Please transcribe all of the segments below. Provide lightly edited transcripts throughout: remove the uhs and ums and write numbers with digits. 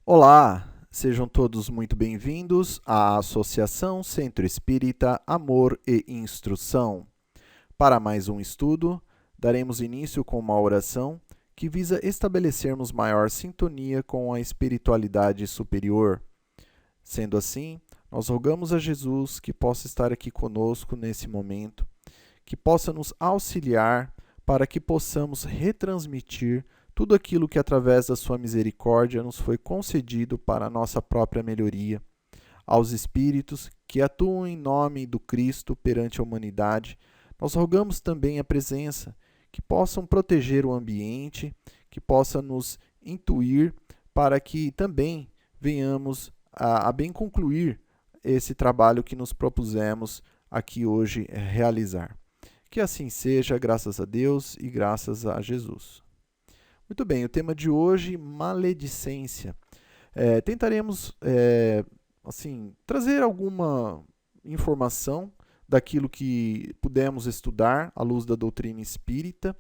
Olá, sejam todos muito bem-vindos à Associação Centro Espírita Amor e Instrução. Para mais um estudo, daremos início com uma oração que visa estabelecermos maior sintonia com a espiritualidade superior. Sendo assim, nós rogamos a Jesus que possa estar aqui conosco nesse momento, que possa nos auxiliar para que possamos retransmitir tudo aquilo que através da sua misericórdia nos foi concedido para a nossa própria melhoria. Aos espíritos que atuam em nome do Cristo perante a humanidade, nós rogamos também a presença, que possam proteger o ambiente, que possa nos intuir para que também venhamos a bem concluir esse trabalho que nos propusemos aqui hoje realizar. Que assim seja, graças a Deus e graças a Jesus. Muito bem, o tema de hoje, maledicência. Tentaremos trazer alguma informação daquilo que pudemos estudar à luz da doutrina espírita.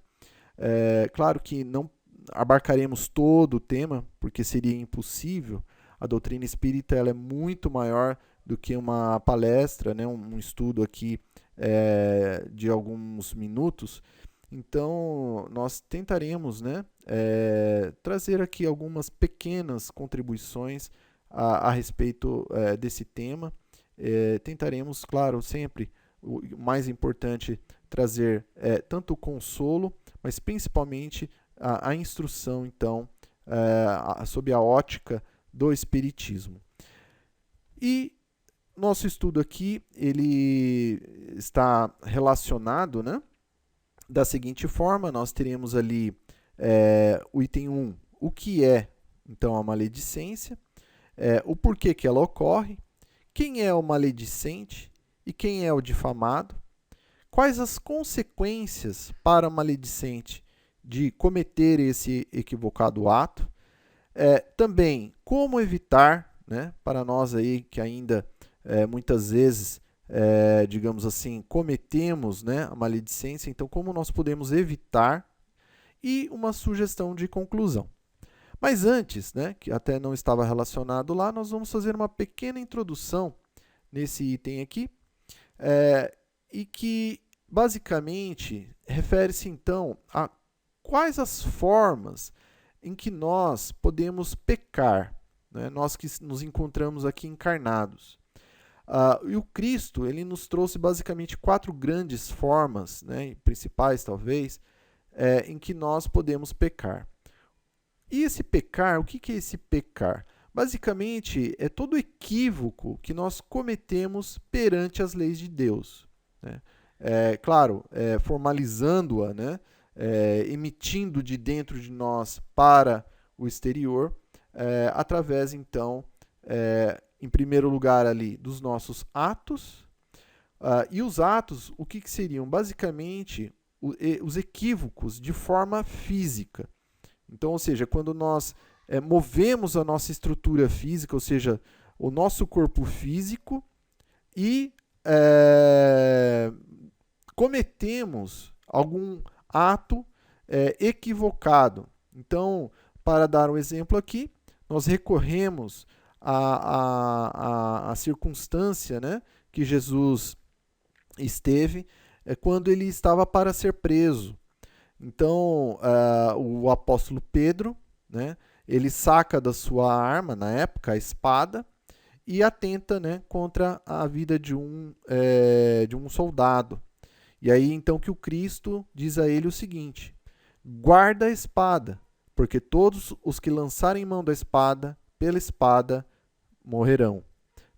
Claro que não abarcaremos todo o tema, porque seria impossível. A doutrina espírita ela é muito maior do que uma palestra, né, um estudo aqui de alguns minutos. Então, nós tentaremos, né, trazer aqui algumas pequenas contribuições a respeito desse tema. Tentaremos, claro, sempre o mais importante trazer tanto o consolo, mas principalmente a instrução, então, sob a ótica do Espiritismo. E nosso estudo aqui, ele está relacionado, né? Da seguinte forma, nós teremos ali o item 1, o que é, então, a maledicência, o porquê que ela ocorre, quem é o maledicente e quem é o difamado, quais as consequências para o maledicente de cometer esse equivocado ato, também como evitar, né, para nós aí que ainda muitas vezes digamos assim, cometemos, né, a maledicência, então como nós podemos evitar, e uma sugestão de conclusão. Mas antes, né, que até não estava relacionado lá, nós vamos fazer uma pequena introdução nesse item aqui, e que basicamente refere-se então a quais as formas em que nós podemos pecar, né, nós que nos encontramos aqui encarnados. E o Cristo ele nos trouxe basicamente 4 grandes formas, né, principais talvez, em que nós podemos pecar. E esse pecar, o que é esse pecar? Basicamente é todo equívoco que nós cometemos perante as leis de Deus, né? Claro, formalizando-a, né, emitindo de dentro de nós para o exterior, através então em primeiro lugar ali dos nossos atos. E os atos, o que seriam? Basicamente, os equívocos de forma física. Então, ou seja, quando nós movemos a nossa estrutura física, ou seja, o nosso corpo físico, e cometemos algum ato equivocado. Então, para dar um exemplo aqui, nós recorremos a circunstância, né, que Jesus esteve quando ele estava para ser preso. Então, o apóstolo Pedro, né, ele saca da sua arma, na época, a espada, e atenta, né, contra a vida de um soldado. E aí, então, que o Cristo diz a ele o seguinte: guarda a espada, porque todos os que lançarem mão da espada, pela espada morrerão.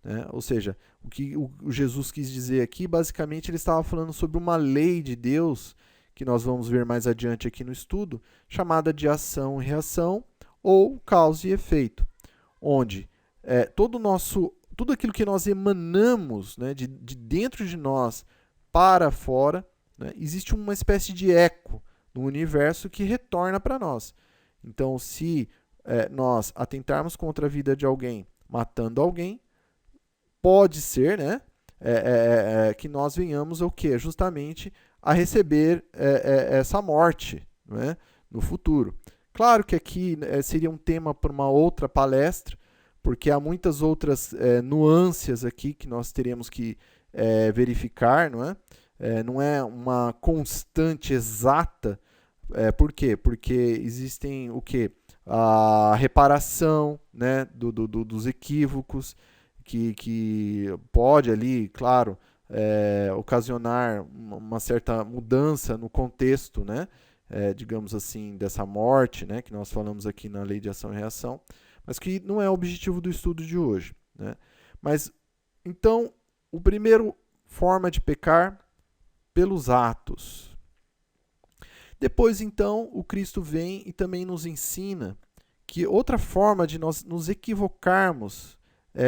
Né? Ou seja, o que o Jesus quis dizer aqui, basicamente ele estava falando sobre uma lei de Deus, que nós vamos ver mais adiante aqui no estudo, chamada de ação e reação, ou causa e efeito, onde tudo aquilo que nós emanamos, né, de dentro de nós para fora, né, existe uma espécie de eco no universo que retorna para nós. Então, se nós atentarmos contra a vida de alguém, matando alguém, pode ser, né, que nós venhamos o quê? Justamente a receber essa morte, né, no futuro. Claro que aqui seria um tema para uma outra palestra, porque há muitas outras nuances aqui que nós teremos que verificar, não é? Não é uma constante exata. Por quê? Porque existem o quê? A reparação, né, dos equívocos, que pode ali, claro, ocasionar uma certa mudança no contexto, né, digamos assim, dessa morte, né, que nós falamos aqui na lei de ação e reação, mas que não é o objetivo do estudo de hoje, né? Mas, então, o primeiro forma de pecar, pelos atos. Depois, então, o Cristo vem e também nos ensina que outra forma de nós nos equivocarmos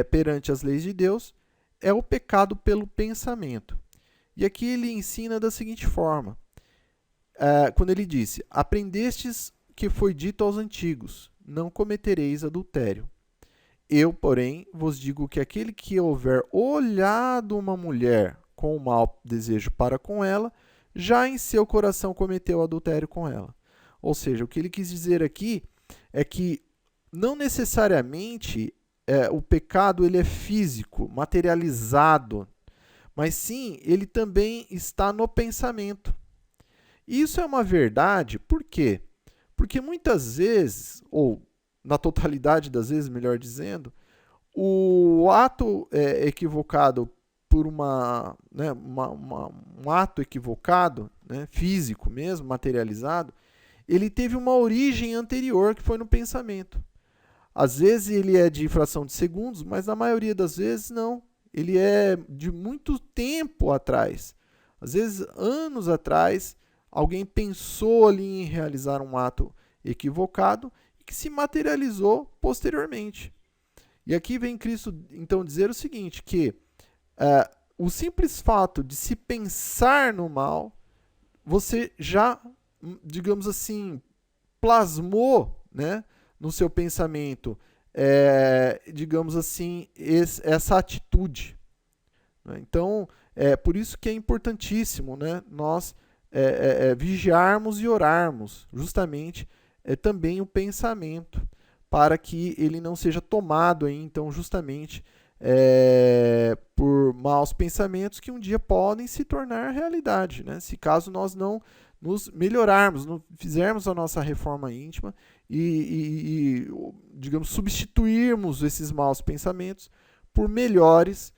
perante as leis de Deus é o pecado pelo pensamento. E aqui ele ensina da seguinte forma, quando ele disse, aprendestes que foi dito aos antigos, não cometereis adultério. Eu, porém, vos digo que aquele que houver olhado uma mulher com o mau desejo para com ela, já em seu coração cometeu adultério com ela. Ou seja, o que ele quis dizer aqui é que não necessariamente o pecado ele é físico, materializado, mas sim, ele também está no pensamento. Isso é uma verdade, por quê? Porque muitas vezes, ou na totalidade das vezes, melhor dizendo, o ato equivocado por um ato equivocado, né, físico mesmo, materializado, ele teve uma origem anterior que foi no pensamento. Às vezes ele é de fração de segundos, mas na maioria das vezes não. Ele é de muito tempo atrás. Às vezes, anos atrás, alguém pensou ali em realizar um ato equivocado e que se materializou posteriormente. E aqui vem Cristo, então, dizer o seguinte, que o simples fato de se pensar no mal, você já, digamos assim, plasmou, né, no seu pensamento, digamos assim, essa atitude. Então, por isso que é importantíssimo, né, nós vigiarmos e orarmos, justamente, também o pensamento, para que ele não seja tomado aí, então, justamente por maus pensamentos que um dia podem se tornar realidade, né? Se caso nós não nos melhorarmos, não fizermos a nossa reforma íntima e digamos, substituirmos esses maus pensamentos por melhores,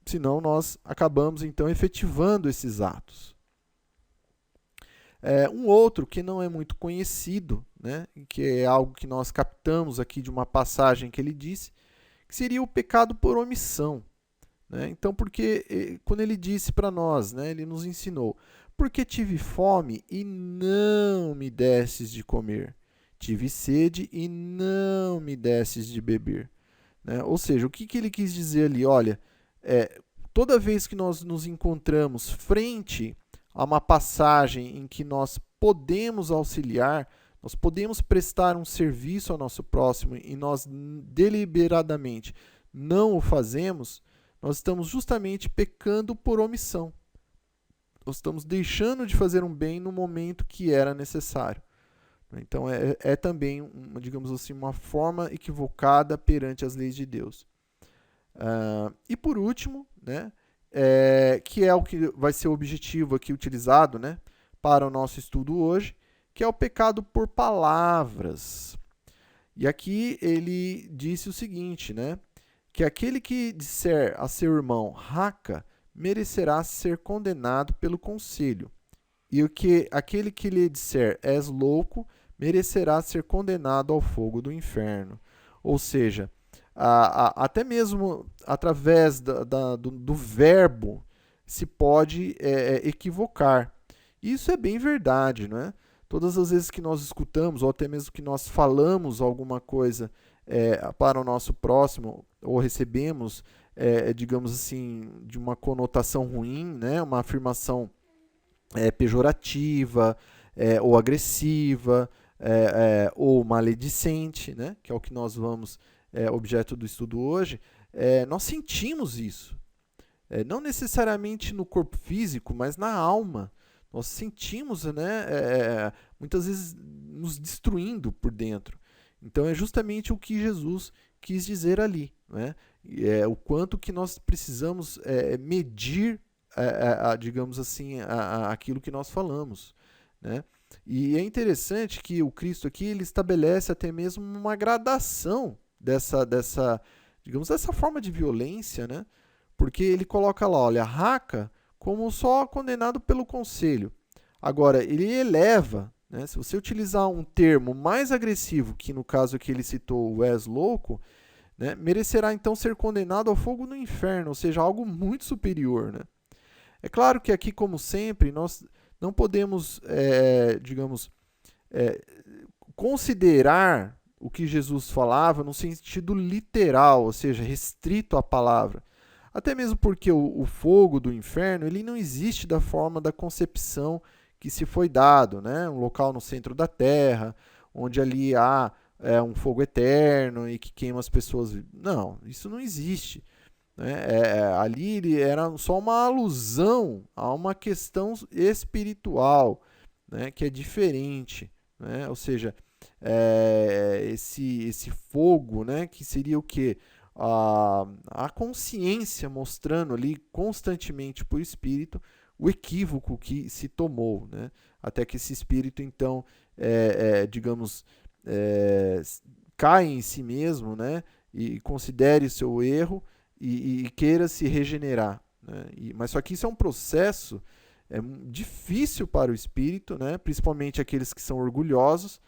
senão nós acabamos, então, efetivando esses atos. Um outro que não é muito conhecido, né, que é algo que nós captamos aqui de uma passagem que ele disse, que seria o pecado por omissão. Né? Então, porque quando ele disse para nós, né, ele nos ensinou, porque tive fome e não me destes de comer, tive sede e não me destes de beber. Né? Ou seja, o que ele quis dizer ali? Olha, toda vez que nós nos encontramos frente a uma passagem em que nós podemos auxiliar, nós podemos prestar um serviço ao nosso próximo e nós deliberadamente não o fazemos, nós estamos justamente pecando por omissão. Nós estamos deixando de fazer um bem no momento que era necessário. Então, é também, digamos assim, uma forma equivocada perante as leis de Deus. E por último, né, que é o que vai ser o objetivo aqui utilizado, né, para o nosso estudo hoje, que é o pecado por palavras. E aqui ele disse o seguinte, né, que aquele que disser a seu irmão raca merecerá ser condenado pelo conselho, e aquele que lhe disser és louco merecerá ser condenado ao fogo do inferno. Ou seja, até mesmo através do verbo se pode equivocar. Isso é bem verdade, não é? Todas as vezes que nós escutamos, ou até mesmo que nós falamos alguma coisa para o nosso próximo, ou recebemos, digamos assim, de uma conotação ruim, né? Uma afirmação pejorativa, ou agressiva, ou maledicente, né? Que é o que nós vamos, objeto do estudo hoje, nós sentimos isso. Não necessariamente no corpo físico, mas na alma. nós sentimos, né, muitas vezes nos destruindo por dentro. Então é justamente o que Jesus quis dizer ali, né? O quanto que nós precisamos medir, digamos assim, aquilo que nós falamos, né? E é interessante que o Cristo aqui ele estabelece até mesmo uma gradação digamos, dessa forma de violência, né? Porque ele coloca lá, olha, raca como só condenado pelo conselho. Agora, ele eleva, né? Se você utilizar um termo mais agressivo, que no caso que ele citou, o és louco, né? Merecerá então ser condenado ao fogo no inferno, ou seja, algo muito superior, né? É claro que aqui, como sempre, nós não podemos, digamos, considerar o que Jesus falava no sentido literal, ou seja, restrito à palavra. Até mesmo porque o fogo do inferno ele não existe da forma da concepção que se foi dado, né? Um local no centro da terra, onde ali há um fogo eterno e que queima as pessoas. Não, isso não existe. Né? Ali era só uma alusão a uma questão espiritual, né? Que é diferente. Né? Ou seja, esse fogo, né? Que seria o quê? A consciência mostrando ali constantemente para o espírito o equívoco que se tomou, né? Até que esse espírito, então, digamos, cai em si mesmo, né? E considere seu erro e queira se regenerar. Né? Mas só que isso é um processo difícil para o espírito, né? Principalmente aqueles que são orgulhosos,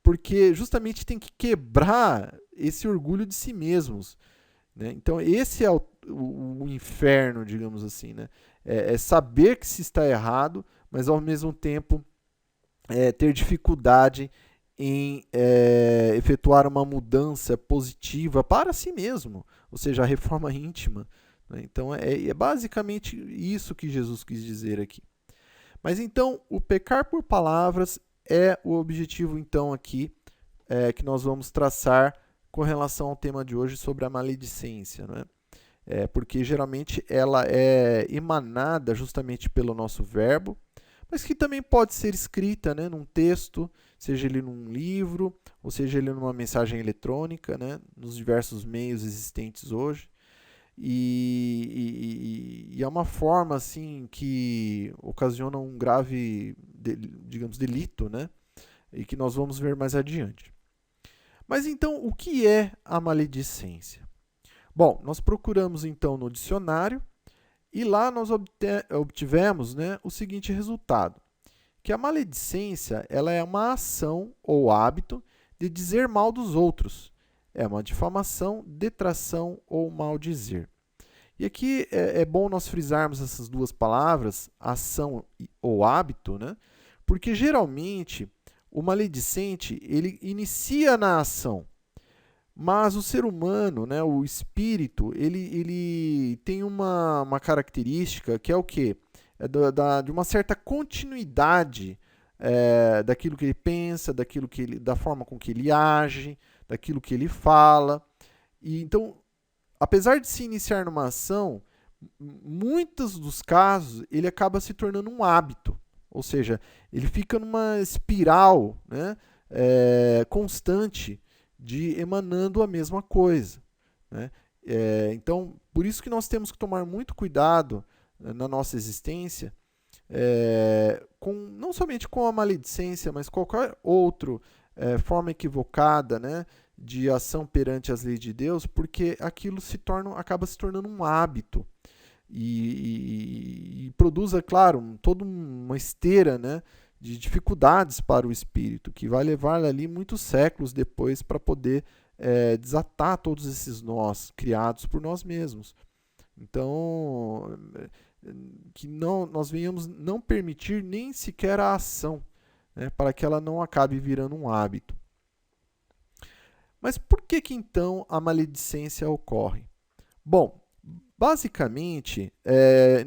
porque justamente tem que quebrar esse orgulho de si mesmos. Né? Então, esse é o inferno, digamos assim. Né? É saber que se está errado, mas ao mesmo tempo ter dificuldade em efetuar uma mudança positiva para si mesmo, ou seja, a reforma íntima. Né? Então, é basicamente isso que Jesus quis dizer aqui. Mas então, o pecar por palavras é o objetivo, então, aqui que nós vamos traçar com relação ao tema de hoje sobre a maledicência. Não é? Porque geralmente ela é emanada justamente pelo nosso verbo, mas que também pode ser escrita, né, num texto, seja ele num livro, ou seja ele numa mensagem eletrônica, né, nos diversos meios existentes hoje. E é uma forma assim que ocasiona um grave, digamos, delito, né, e que nós vamos ver mais adiante. Mas então, o que é a maledicência? Bom, nós procuramos então no dicionário e lá nós obtivemos, né, o seguinte resultado, que a maledicência ela é uma ação ou hábito de dizer mal dos outros. É uma difamação, detração ou maldizer. E aqui é bom nós frisarmos essas duas palavras, ação ou hábito, né? Porque geralmente o maledicente ele inicia na ação, mas o ser humano, né, o espírito, ele tem uma característica que é o quê? De uma certa continuidade daquilo que ele pensa, da forma com que ele age, daquilo que ele fala. E então, apesar de se iniciar numa ação, muitos dos casos ele acaba se tornando um hábito. Ou seja, ele fica numa espiral, né, constante de emanando a mesma coisa. Né? Então, por isso que nós temos que tomar muito cuidado na nossa existência, não somente com a maledicência, mas qualquer outra forma equivocada, né, de ação perante as leis de Deus, porque aquilo acaba se tornando um hábito e produz, é claro, toda uma esteira, né, de dificuldades para o espírito, que vai levar ali muitos séculos depois para poder desatar todos esses nós criados por nós mesmos. Então, que nós venhamos não permitir nem sequer a ação, né, para que ela não acabe virando um hábito. Mas por que então a maledicência ocorre? Bom, basicamente,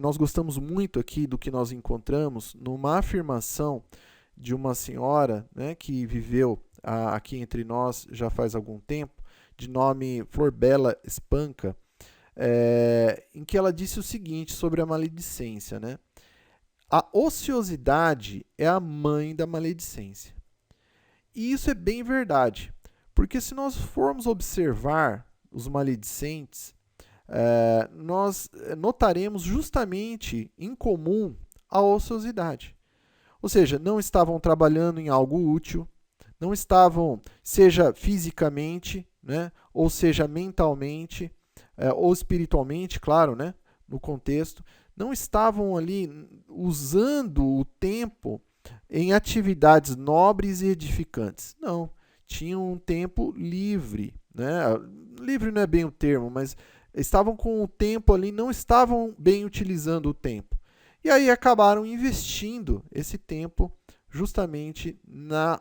nós gostamos muito aqui do que nós encontramos numa afirmação de uma senhora, né, que viveu aqui entre nós já faz algum tempo, de nome Florbela Espanca, em que ela disse o seguinte sobre a maledicência. Né? A ociosidade é a mãe da maledicência. E isso é bem verdade, porque se nós formos observar os maledicentes, nós notaremos justamente em comum a ociosidade. Ou seja, não estavam trabalhando em algo útil, não estavam, seja fisicamente, né, ou seja mentalmente, ou espiritualmente, claro, né, no contexto, não estavam ali usando o tempo em atividades nobres e edificantes. Não, tinham um tempo livre, né? Livre não é bem o termo, mas estavam com o tempo ali, não estavam bem utilizando o tempo. E aí acabaram investindo esse tempo justamente na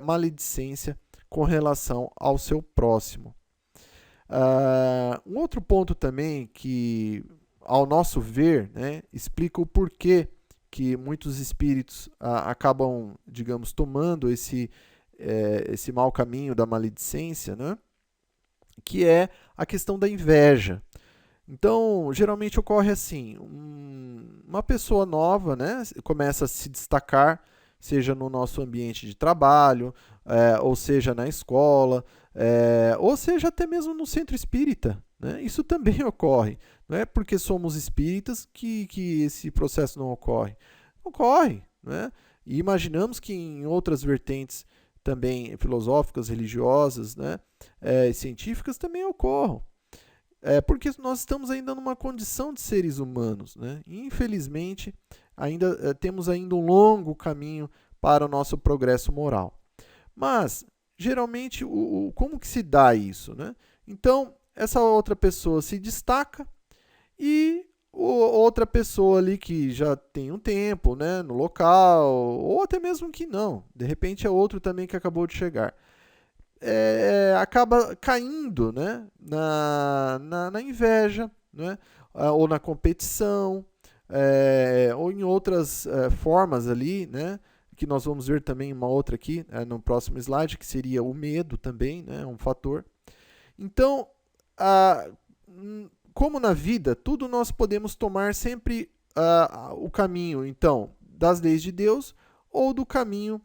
maledicência com relação ao seu próximo. Um outro ponto também que, ao nosso ver, né, explica o porquê que muitos espíritos acabam, digamos, tomando esse mau caminho da maledicência, né, que é a questão da inveja. Então, geralmente ocorre assim, uma pessoa nova, né, começa a se destacar, seja no nosso ambiente de trabalho, ou seja na escola, ou seja até mesmo no centro espírita. Né? Isso também ocorre. Não é porque somos espíritas que esse processo não ocorre. Ocorre. Né? E imaginamos que em outras vertentes também filosóficas, religiosas, né, científicas também ocorram. Porque nós estamos ainda numa condição de seres humanos. Né? E, infelizmente, temos ainda um longo caminho para o nosso progresso moral. Mas, geralmente, como que se dá isso? Né? Então, essa outra pessoa se destaca e outra pessoa ali que já tem um tempo, né, no local, ou até mesmo que não, de repente é outro também que acabou de chegar, acaba caindo, né, na inveja, né, ou na competição, ou em outras formas ali, né, que nós vamos ver também uma outra aqui no próximo slide, que seria o medo também, né, um fator. Então, como na vida, tudo nós podemos tomar sempre o caminho, então, das leis de Deus ou do caminho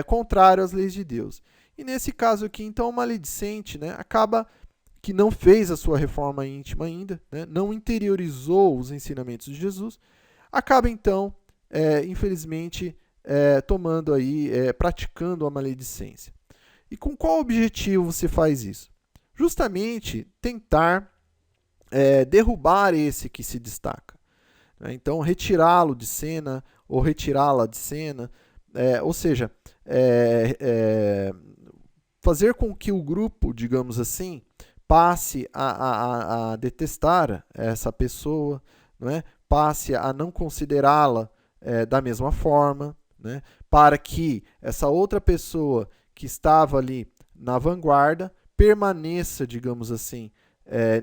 contrário às leis de Deus. E nesse caso aqui, então, o maledicente, né, acaba que não fez a sua reforma íntima ainda, né, não interiorizou os ensinamentos de Jesus, acaba então, infelizmente, tomando aí, praticando a maledicência. E com qual objetivo você faz isso? Justamente tentar derrubar esse que se destaca. Né? Então, retirá-lo de cena ou retirá-la de cena, ou seja, fazer com que o grupo, digamos assim, passe a detestar essa pessoa, não é? Passe a não considerá-la da mesma forma, né? Para que essa outra pessoa que estava ali na vanguarda permaneça, digamos assim,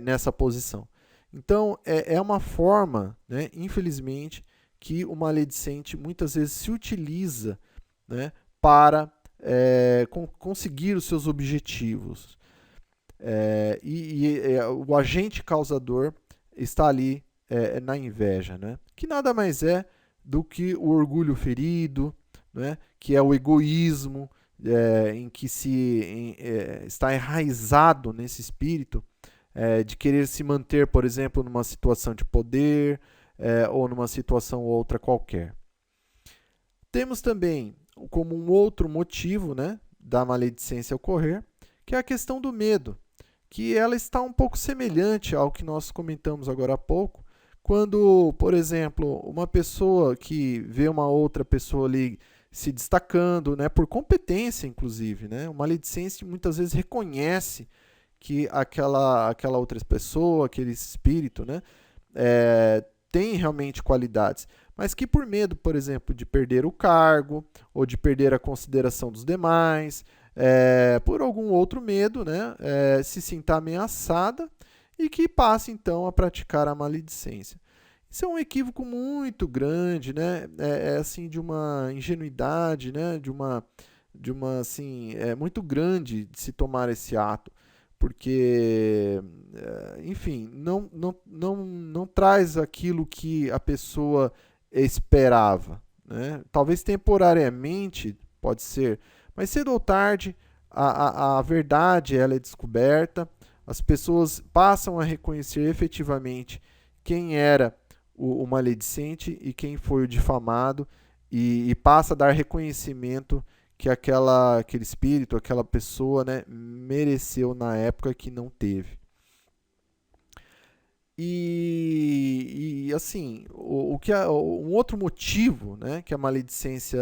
nessa posição. Então, é uma forma, né, infelizmente, que o maledicente muitas vezes se utiliza, né, para conseguir os seus objetivos. O agente causador está ali na inveja, né? Que nada mais é do que o orgulho ferido, né? Que é o egoísmo, em que está enraizado nesse espírito de querer se manter, por exemplo, numa situação de poder ou numa situação outra qualquer. Temos também como um outro motivo, né, da maledicência ocorrer, que é a questão do medo, que ela está um pouco semelhante ao que nós comentamos agora há pouco, quando, por exemplo, uma pessoa que vê uma outra pessoa ali se destacando, né, por competência, inclusive, né, o maledicente muitas vezes reconhece que aquela outra pessoa, aquele espírito, né, tem realmente qualidades, mas que por medo, por exemplo, de perder o cargo ou de perder a consideração dos demais, por algum outro medo, né, se sinta ameaçada e que passe então a praticar a maledicência. Isso é um equívoco muito grande, né? Assim de uma ingenuidade, né? De uma assim muito grande de se tomar esse ato, porque enfim, não traz aquilo que a pessoa esperava, né? Talvez temporariamente, pode ser, mas cedo ou tarde a verdade ela é descoberta, as pessoas passam a reconhecer efetivamente quem era o maledicente e quem foi o difamado, e passa a dar reconhecimento que aquele espírito, aquela pessoa, né, mereceu na época que não teve. Assim, um outro motivo, né, que a maledicência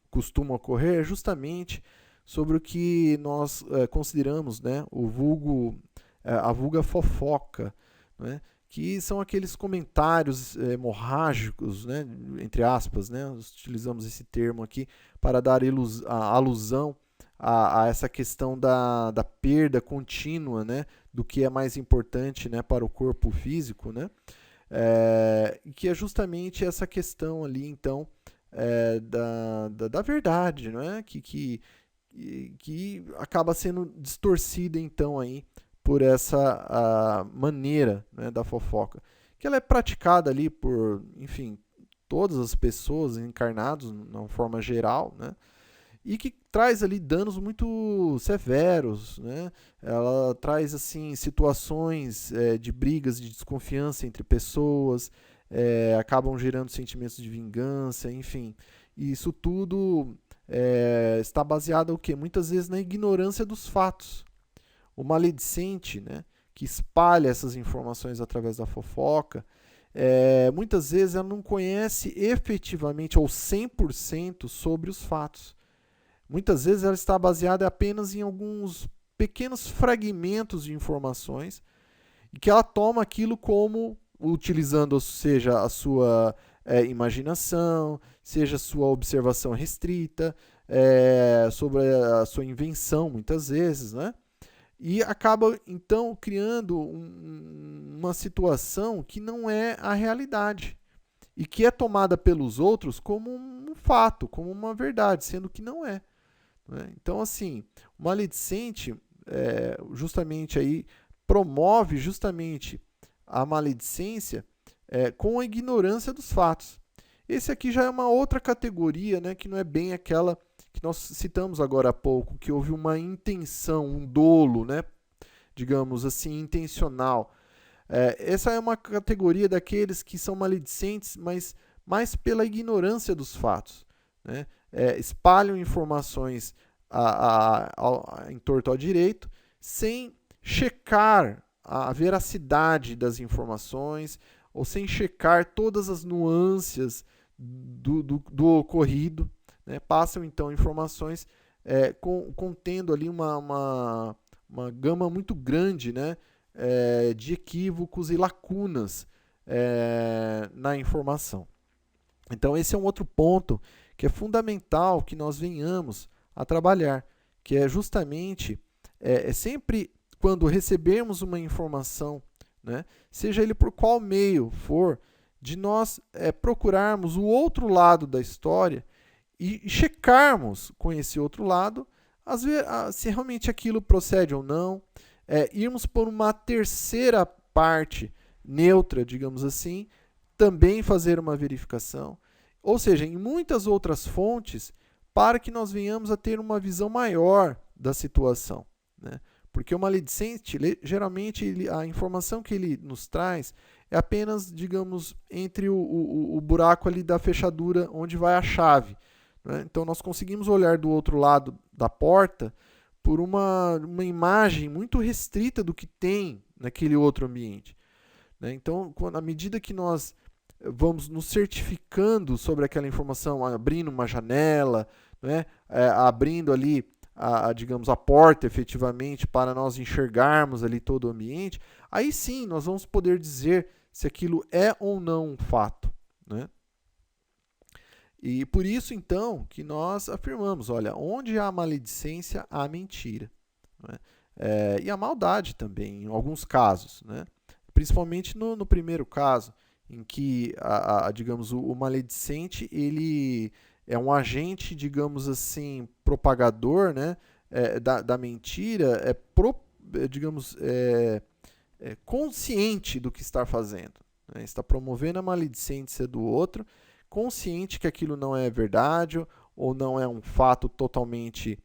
costuma ocorrer é justamente sobre o que nós consideramos, né, a vulga fofoca, né, que são aqueles comentários hemorrágicos, né, entre aspas, né, nós utilizamos esse termo aqui para dar alusão a essa questão da perda contínua, né, do que é mais importante, né, para o corpo físico, né, que é justamente essa questão ali, então, da verdade, não é? Que acaba sendo distorcida, então, aí, por essa maneira, né, da fofoca, que ela é praticada ali por, enfim, todas as pessoas encarnadas, de uma forma geral, né, e que traz ali danos muito severos, né? Ela traz assim situações de brigas, de desconfiança entre pessoas, acabam gerando sentimentos de vingança, enfim. E isso tudo está baseado o quê? Muitas vezes na ignorância dos fatos. O maledicente, né, que espalha essas informações através da fofoca, muitas vezes ela não conhece efetivamente ou 100% sobre os fatos. Muitas vezes ela está baseada apenas em alguns pequenos fragmentos de informações e que ela toma aquilo como utilizando, seja a sua imaginação, seja a sua observação restrita, sobre a sua invenção, muitas vezes, né? E acaba, então, criando uma situação que não é a realidade e que é tomada pelos outros como um fato, como uma verdade, sendo que não é. Então, assim, o maledicente justamente aí promove justamente a maledicência com a ignorância dos fatos. Esse aqui já é uma outra categoria, né, que não é bem aquela que nós citamos agora há pouco, que houve uma intenção, um dolo, né, digamos assim, intencional. Essa é uma categoria daqueles que são maledicentes, mas mais pela ignorância dos fatos, né? Espalham informações em torto ao direito, sem checar a veracidade das informações, ou sem checar todas as nuances do ocorrido, né? Passam então informações contendo ali uma gama muito grande, né, de equívocos e lacunas na informação. Então, esse é um outro ponto que é fundamental que nós venhamos a trabalhar, que é justamente sempre quando recebermos uma informação, né, seja ele por qual meio for, de nós procurarmos o outro lado da história e checarmos com esse outro lado se realmente aquilo procede ou não, irmos por uma terceira parte neutra, digamos assim, também fazer uma verificação, ou seja, em muitas outras fontes, para que nós venhamos a ter uma visão maior da situação, né? Porque o maledicente, geralmente, a informação que ele nos traz é apenas, digamos, entre o buraco ali da fechadura onde vai a chave, né? Então, nós conseguimos olhar do outro lado da porta por uma imagem muito restrita do que tem naquele outro ambiente, né? Então, à medida que nós vamos nos certificando sobre aquela informação, abrindo uma janela, né, abrindo ali, digamos, a porta efetivamente para nós enxergarmos ali todo o ambiente, aí sim nós vamos poder dizer se aquilo é ou não um fato, né? E por isso, então, que nós afirmamos, olha, onde há maledicência, há mentira, né? E a maldade também, em alguns casos, né? Principalmente no primeiro caso, em que, digamos, o maledicente, ele é um agente, digamos assim, propagador, né, da mentira, digamos, consciente do que está fazendo, né? Está promovendo a maledicência do outro, consciente que aquilo não é verdade ou não é um fato totalmente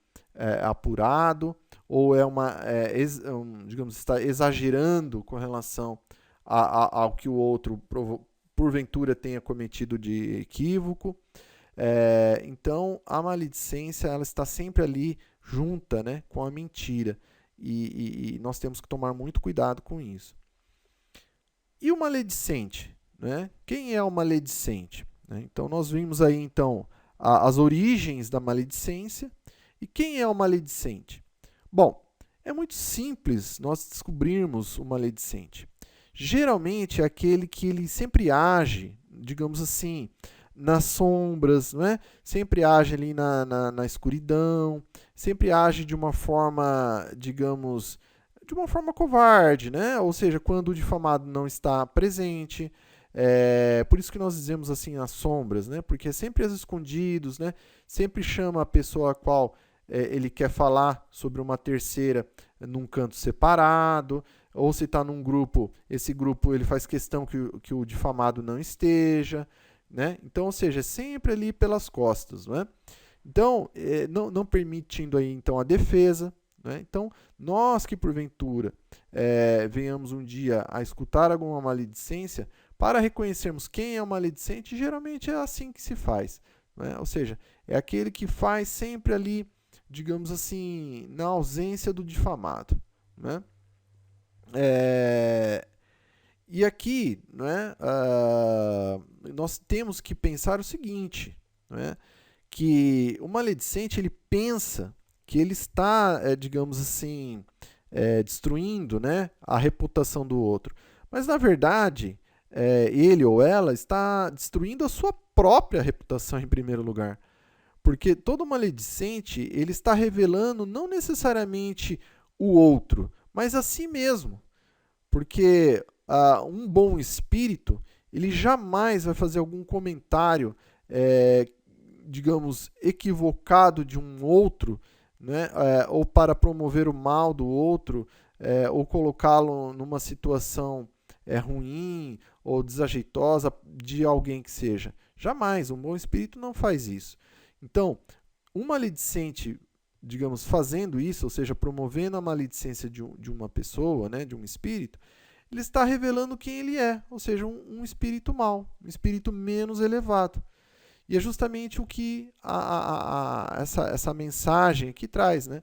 apurado, ou digamos, está exagerando com relação ao que o outro porventura tenha cometido de equívoco. Então, a maledicência ela está sempre ali junta, né, com a mentira, e nós temos que tomar muito cuidado com isso. E o maledicente, né? Quem é o maledicente? Então, nós vimos aí então as origens da maledicência. E quem é o maledicente? Bom, é muito simples nós descobrirmos o maledicente. Geralmente é aquele que ele sempre age, digamos assim, nas sombras, né? Sempre age ali na escuridão, sempre age de uma forma, digamos, de uma forma covarde, né? Ou seja, quando o difamado não está presente. Por isso que nós dizemos assim as sombras, né? Porque é sempre às escondidos, né? Sempre chama a pessoa a qual ele quer falar sobre uma terceira num canto separado, ou se está num grupo, esse grupo ele faz questão que o difamado não esteja, né? Então, ou seja, é sempre ali pelas costas, né? Então, não permitindo aí então a defesa, né? Então, nós que porventura venhamos um dia a escutar alguma maledicência, para reconhecermos quem é o maledicente, geralmente é assim que se faz, né? Ou seja, é aquele que faz sempre ali, digamos assim, na ausência do difamado, né? E aqui, né, nós temos que pensar o seguinte, né, que o maledicente ele pensa que ele está, digamos assim, destruindo, né, a reputação do outro, mas na verdade ele ou ela está destruindo a sua própria reputação em primeiro lugar. Porque todo maledicente, ele está revelando não necessariamente o outro, mas a si mesmo. Porque um bom espírito, ele jamais vai fazer algum comentário, digamos, equivocado de um outro, né? Ou para promover o mal do outro, ou colocá-lo numa situação ruim ou desajeitosa de alguém que seja. Jamais, um bom espírito não faz isso. Então, um maledicente, digamos, fazendo isso, ou seja, promovendo a maledicência de uma pessoa, né, de um espírito, ele está revelando quem ele é, ou seja, um espírito mau, um espírito menos elevado. E é justamente o que essa mensagem aqui traz, né?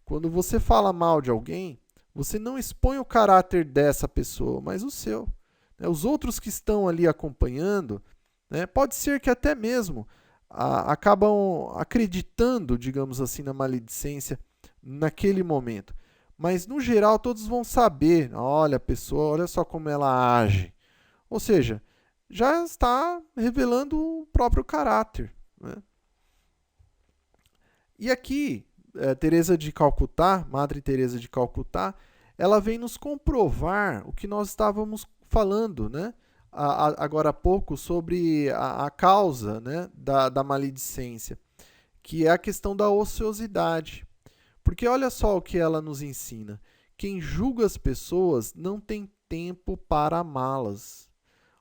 Quando você fala mal de alguém, você não expõe o caráter dessa pessoa, mas o seu. Os outros que estão ali acompanhando, né, pode ser que até mesmo acabam acreditando, digamos assim, na maledicência naquele momento. Mas, no geral, todos vão saber, olha a pessoa, olha só como ela age. Ou seja, já está revelando o próprio caráter, né? E aqui, Teresa de Calcutá, Madre Teresa de Calcutá, ela vem nos comprovar o que nós estávamos falando, né? Agora há pouco, sobre a causa, né, da maledicência, que é a questão da ociosidade. Porque olha só o que ela nos ensina. Quem julga as pessoas não tem tempo para amá-las.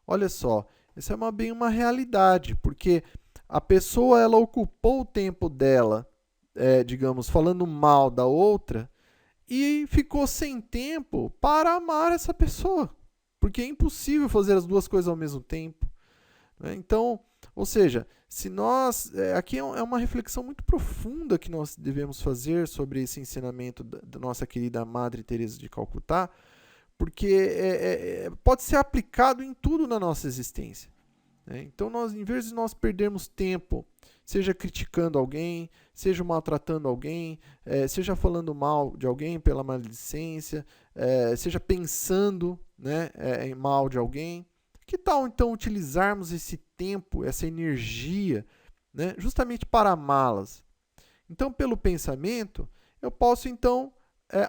Olha só, essa é bem uma realidade, porque a pessoa ela ocupou o tempo dela, digamos, falando mal da outra, e ficou sem tempo para amar essa pessoa. Porque é impossível fazer as duas coisas ao mesmo tempo, né? Então, ou seja, se nós. Aqui é uma reflexão muito profunda que nós devemos fazer sobre esse ensinamento da nossa querida Madre Teresa de Calcutá, porque pode ser aplicado em tudo na nossa existência, né? Então, em vez de nós perdermos tempo, seja criticando alguém, seja maltratando alguém, seja falando mal de alguém pela maledicência, seja pensando, né, em mal de alguém, que tal então utilizarmos esse tempo, essa energia, né, justamente para amá-las? Então, pelo pensamento, eu posso então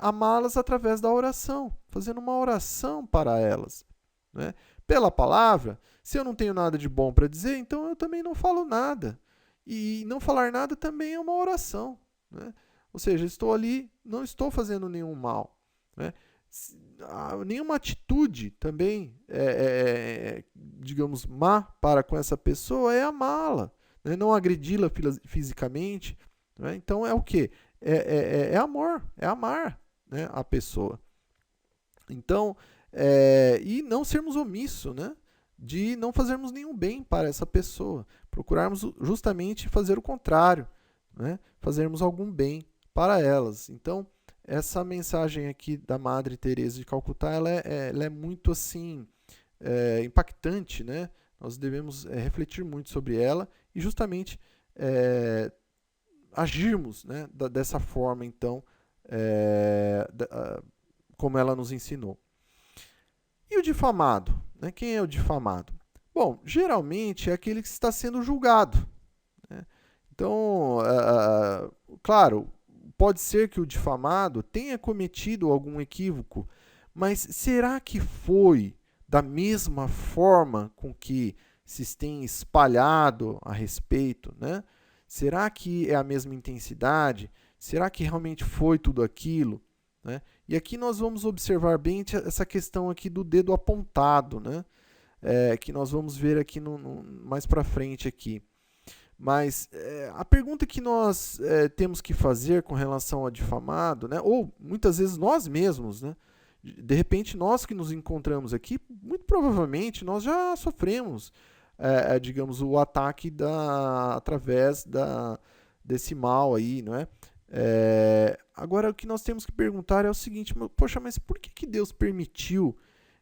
amá-las através da oração, fazendo uma oração para elas, né? Pela palavra, se eu não tenho nada de bom para dizer, então eu também não falo nada. E não falar nada também é uma oração, né? Ou seja, estou ali, não estou fazendo nenhum mal, né? nenhuma atitude também, digamos, má para com essa pessoa é amá-la, né? Não agredi-la fisicamente. Né? Então é o quê? É amor, é amar, né, a pessoa. Então, e não sermos omissos, né? De não fazermos nenhum bem para essa pessoa. Procurarmos justamente fazer o contrário, né? Fazermos algum bem para elas. Então, essa mensagem aqui da Madre Teresa de Calcutá, ela é muito assim, impactante, né? Nós devemos refletir muito sobre ela e justamente agirmos, né, dessa forma, então, como ela nos ensinou. E o difamado? Né? Quem é o difamado? Bom, geralmente é aquele que está sendo julgado. Né? Então, claro, pode ser que o difamado tenha cometido algum equívoco, mas será que foi da mesma forma com que se tem espalhado a respeito? Né? Será que é a mesma intensidade? Será que realmente foi tudo aquilo? Né? E aqui nós vamos observar bem essa questão aqui do dedo apontado, né? Que nós vamos ver aqui mais para frente aqui. Mas a pergunta que nós temos que fazer com relação ao difamado, né? Ou muitas vezes nós mesmos, né? De repente nós que nos encontramos aqui, muito provavelmente nós já sofremos, digamos, o ataque através desse mal aí, não é? Agora o que nós temos que perguntar é o seguinte: poxa, mas por que Deus permitiu,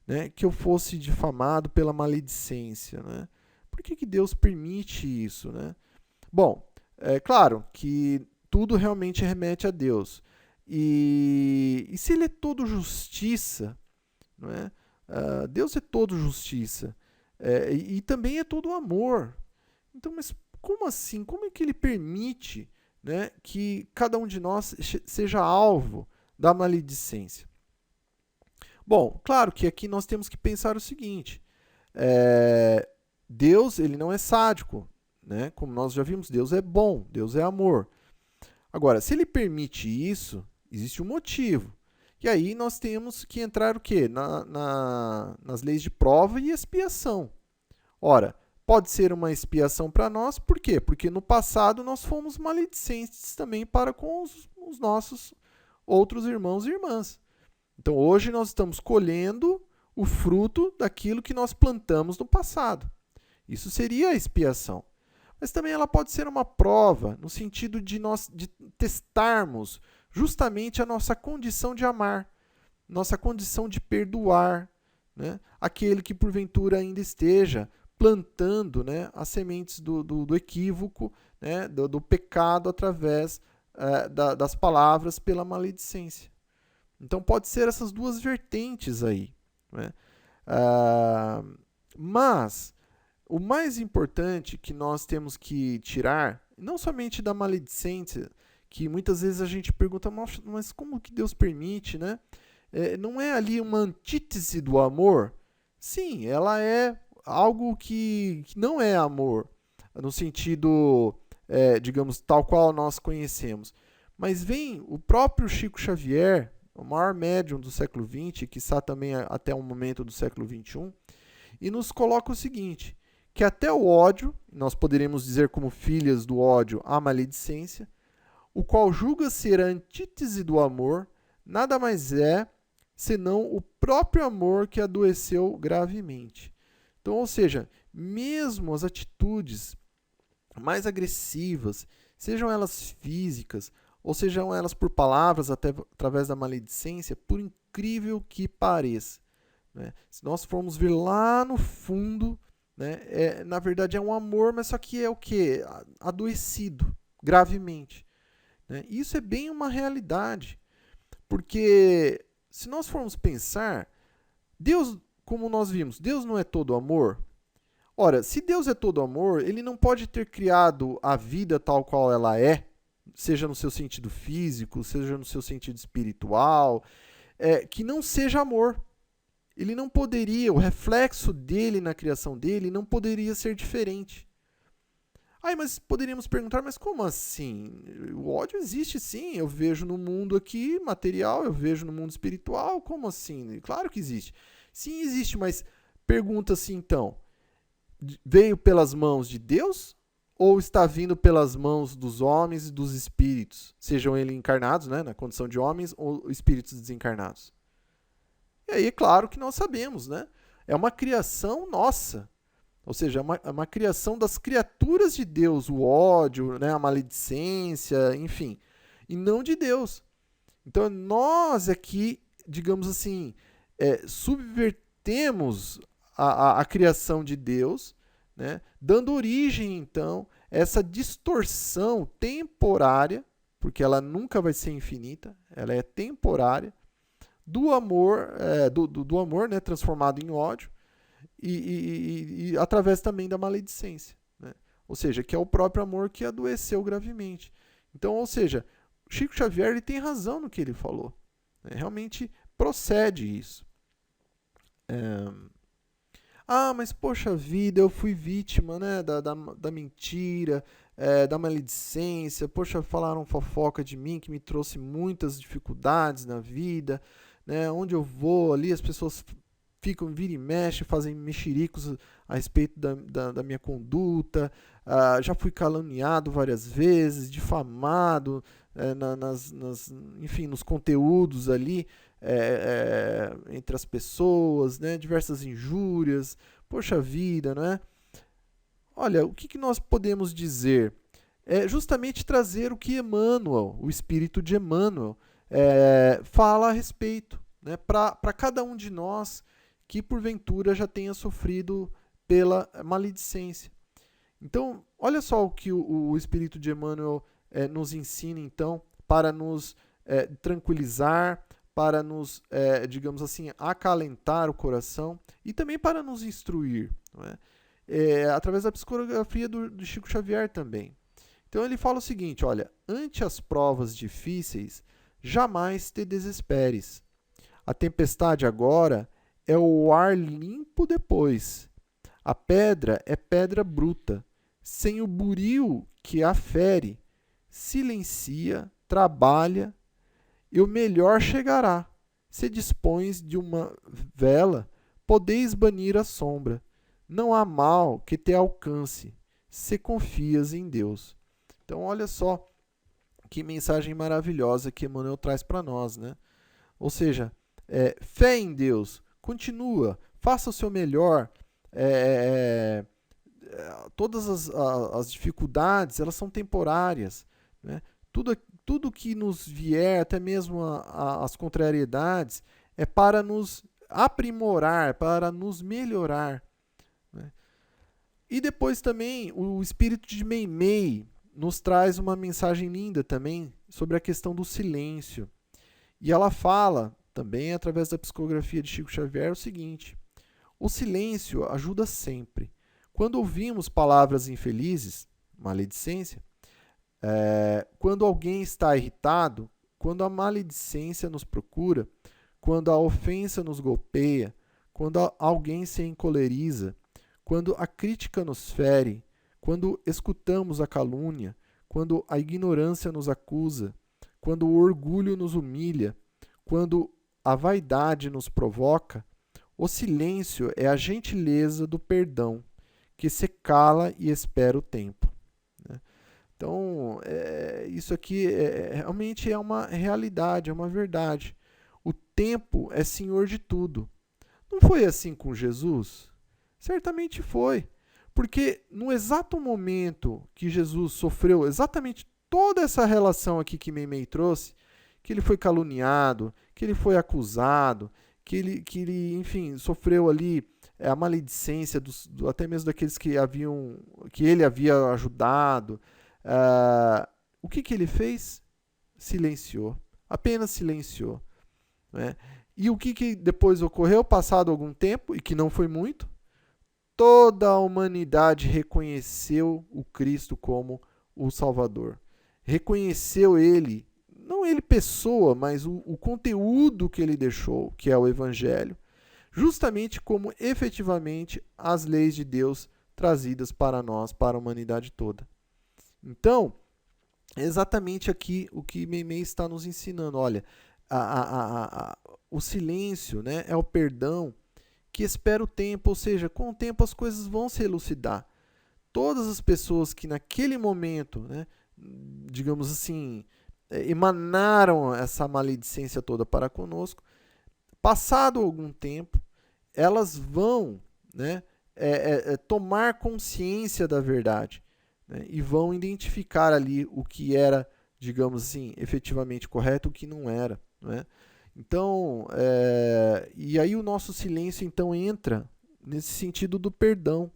né, que eu fosse difamado pela maledicência? Né? Por que Deus permite isso? Né? Bom, é claro que tudo realmente remete a Deus. E se Ele é todo justiça, não é? Deus é todo justiça, e também é todo amor. Então, mas como assim? Como é que Ele permite, né, que cada um de nós seja alvo da maledicência? Bom, claro que aqui nós temos que pensar o seguinte: Deus, ele não é sádico, né? Como nós já vimos, Deus é bom, Deus é amor. Agora, se ele permite isso, existe um motivo. E aí nós temos que entrar o quê? Nas leis de prova e expiação. Ora, pode ser uma expiação para nós, por quê? Porque no passado nós fomos maledicentes também para com os nossos outros irmãos e irmãs. Então hoje nós estamos colhendo o fruto daquilo que nós plantamos no passado. Isso seria a expiação. Mas também ela pode ser uma prova, no sentido de nós de testarmos justamente a nossa condição de amar, nossa condição de perdoar, né? Aquele que porventura ainda esteja plantando, né, as sementes do equívoco, né, do pecado através das palavras pela maledicência. Então pode ser essas duas vertentes aí. Né? Mas o mais importante que nós temos que tirar, não somente da maledicência, que muitas vezes a gente pergunta, mas como que Deus permite, né? Não é ali uma antítese do amor? Sim, ela é algo que não é amor, no sentido, digamos, tal qual nós conhecemos. Mas vem o próprio Chico Xavier, o maior médium do século XX, que está também até o momento do século XXI, e nos coloca o seguinte, que até o ódio, nós poderíamos dizer como filhas do ódio a maledicência, o qual julga ser a antítese do amor, nada mais é senão o próprio amor que adoeceu gravemente. Então, ou seja, mesmo as atitudes mais agressivas, sejam elas físicas, ou sejam elas por palavras, até através da maledicência, por incrível que pareça, né? Se nós formos ver lá no fundo, né, na verdade é um amor, mas só que é o quê? Adoecido, gravemente. Né? Isso é bem uma realidade, porque se nós formos pensar, Deus, como nós vimos, Deus não é todo amor? Ora, se Deus é todo amor, ele não pode ter criado a vida tal qual ela é, seja no seu sentido físico, seja no seu sentido espiritual, que não seja amor. Ele não poderia, o reflexo dele na criação dele não poderia ser diferente. Aí, mas poderíamos perguntar, mas como assim? O ódio existe sim, eu vejo no mundo aqui material, eu vejo no mundo espiritual, como assim? Claro que existe. Sim, existe, mas pergunta-se então, veio pelas mãos de Deus ou está vindo pelas mãos dos homens e dos espíritos, sejam eles encarnados, né, na condição de homens, ou espíritos desencarnados? E aí é claro que nós sabemos, né? É uma criação nossa. Ou seja, é uma criação das criaturas de Deus, o ódio, né, a maledicência, enfim, e não de Deus. Então nós aqui, digamos assim, subvertemos a criação de Deus, né, dando origem, então, a essa distorção temporária, porque ela nunca vai ser infinita, ela é temporária, do amor, do amor, né, transformado em ódio, e através também da maledicência, né? Ou seja, que é o próprio amor que adoeceu gravemente. Então, ou seja, Chico Xavier ele tem razão no que ele falou, né? Realmente procede isso. Mas poxa vida, eu fui vítima, né, da mentira, da maledicência, poxa, falaram fofoca de mim que me trouxe muitas dificuldades na vida, né, onde eu vou ali as pessoas ficam, vira e mexe, fazem mexericos a respeito da minha conduta, já fui caluniado várias vezes, difamado, enfim, nos conteúdos ali, entre as pessoas, né, diversas injúrias, poxa vida, né? Olha, o que nós podemos dizer? É justamente trazer o que Emmanuel, o espírito de Emmanuel, fala a respeito, né, para cada um de nós que porventura já tenha sofrido pela maledicência. Então, olha só o que o espírito de Emmanuel nos ensina, então, para nos tranquilizar, para nos, digamos assim, acalentar o coração e também para nos instruir, não é? Através da psicografia do Chico Xavier também. Então ele fala o seguinte, olha, ante as provas difíceis, jamais te desesperes. A tempestade agora é o ar limpo depois. A pedra é pedra bruta, sem o buril que a fere. Silencia, trabalha, e o melhor chegará. Se dispões de uma vela, podeis banir a sombra. Não há mal que te alcance, se confias em Deus. Então, olha só que mensagem maravilhosa que Emmanuel traz para nós, né? Ou seja, fé em Deus, continua, faça o seu melhor. Todas as dificuldades, elas são temporárias, né? Tudo que nos vier, até mesmo as contrariedades, é para nos aprimorar, para nos melhorar, né? E depois também o espírito de Meimei nos traz uma mensagem linda também sobre a questão do silêncio. E ela fala, também através da psicografia de Chico Xavier, o seguinte: o silêncio ajuda sempre. Quando ouvimos palavras infelizes, maledicência, quando alguém está irritado, quando a maledicência nos procura, quando a ofensa nos golpeia, quando alguém se encoleriza, quando a crítica nos fere, quando escutamos a calúnia, quando a ignorância nos acusa, quando o orgulho nos humilha, quando a vaidade nos provoca, o silêncio é a gentileza do perdão, que se cala e espera o tempo. Então, isso aqui realmente é uma realidade, é uma verdade. O tempo é senhor de tudo. Não foi assim com Jesus? Certamente foi. Porque no exato momento que Jesus sofreu exatamente toda essa relação aqui que Meimei trouxe, que ele foi caluniado, que ele foi acusado, que ele enfim, sofreu ali a maledicência até mesmo daqueles que ele havia ajudado. O que ele fez? Silenciou. Apenas silenciou, né? E o que depois ocorreu, passado algum tempo, e que não foi muito? Toda a humanidade reconheceu o Cristo como o Salvador. Reconheceu ele, não ele pessoa, mas o conteúdo que ele deixou, que é o Evangelho, justamente como efetivamente as leis de Deus trazidas para nós, para a humanidade toda. Então, é exatamente aqui o que Meimei está nos ensinando. Olha, o silêncio, né, é o perdão que espera o tempo, ou seja, com o tempo as coisas vão se elucidar. Todas as pessoas que naquele momento, né, digamos assim, emanaram essa maledicência toda para conosco, passado algum tempo, elas vão, né, tomar consciência da verdade, né, e vão identificar ali o que era, digamos assim, efetivamente correto e o que não era. Né? Então, e aí o nosso silêncio então entra nesse sentido do perdão,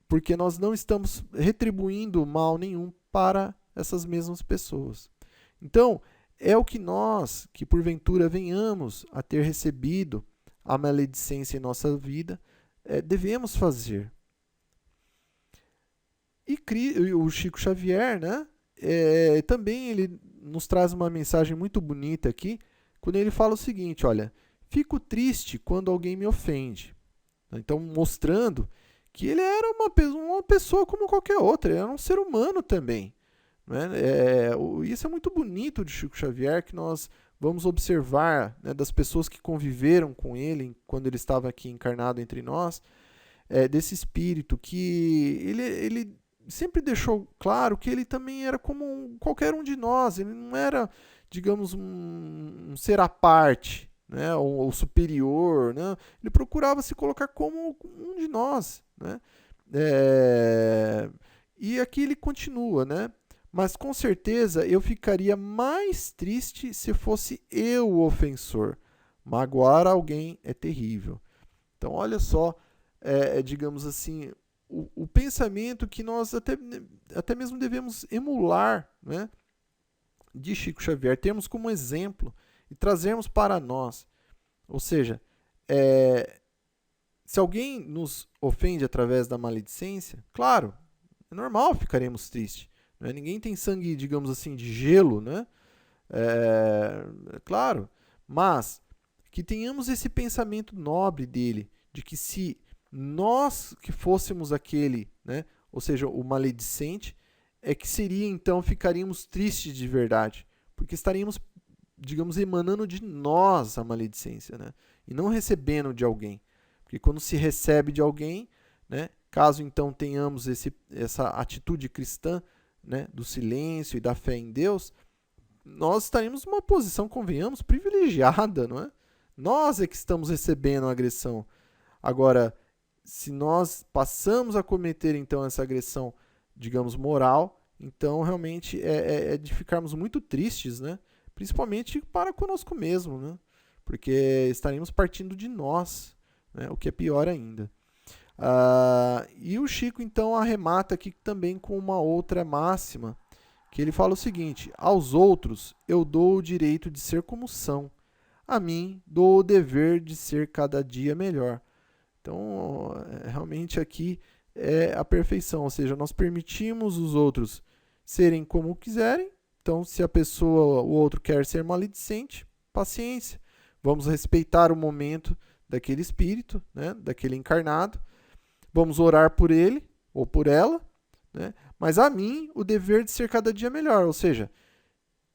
porque nós não estamos retribuindo mal nenhum para essas mesmas pessoas. Então, é o que nós, que porventura venhamos a ter recebido a maledicência em nossa vida, devemos fazer. E o Chico Xavier, né, também ele nos traz uma mensagem muito bonita aqui, quando ele fala o seguinte, olha, fico triste quando alguém me ofende. Então, mostrando que ele era uma pessoa como qualquer outra, ele era um ser humano também. Né? Isso é muito bonito de Chico Xavier, que nós vamos observar, né, das pessoas que conviveram com ele quando ele estava aqui encarnado entre nós, desse espírito que ele sempre deixou claro que ele também era como qualquer um de nós, ele não era, digamos, um ser à parte, né, ou superior, né? Ele procurava se colocar como um de nós. Né? E aqui ele continua, né? Mas com certeza eu ficaria mais triste se fosse eu o ofensor. Magoar alguém é terrível. Então, olha só, digamos assim, o pensamento que nós até mesmo devemos emular, né, de Chico Xavier, termos como exemplo e trazermos para nós. Ou seja, se alguém nos ofende através da maledicência, claro, é normal, ficaremos tristes. Né? Ninguém tem sangue, digamos assim, de gelo, né? Claro, mas que tenhamos esse pensamento nobre dele, de que se nós que fôssemos aquele, né, ou seja, o maledicente, que seria então, ficaríamos tristes de verdade, porque estaríamos, digamos, emanando de nós a maledicência, né, e não recebendo de alguém. Porque quando se recebe de alguém, né, caso então tenhamos essa atitude cristã, né, do silêncio e da fé em Deus, nós estaremos numa posição, convenhamos, privilegiada, não é? Nós é que estamos recebendo a agressão. Agora, se nós passamos a cometer então essa agressão, digamos, moral, então realmente é de ficarmos muito tristes, né? Principalmente para conosco mesmo, né? Porque estaremos partindo de nós, né? O que é pior ainda. E o Chico então arremata aqui também com uma outra máxima, que ele fala o seguinte: aos outros eu dou o direito de ser como são, a mim dou o dever de ser cada dia melhor. Então, realmente aqui é a perfeição, ou seja, nós permitimos os outros serem como quiserem. Então, se a pessoa, o outro quer ser maledicente, paciência. Vamos respeitar o momento daquele espírito, né, daquele encarnado. Vamos orar por ele ou por ela, né? Mas a mim o dever de ser cada dia melhor. Ou seja,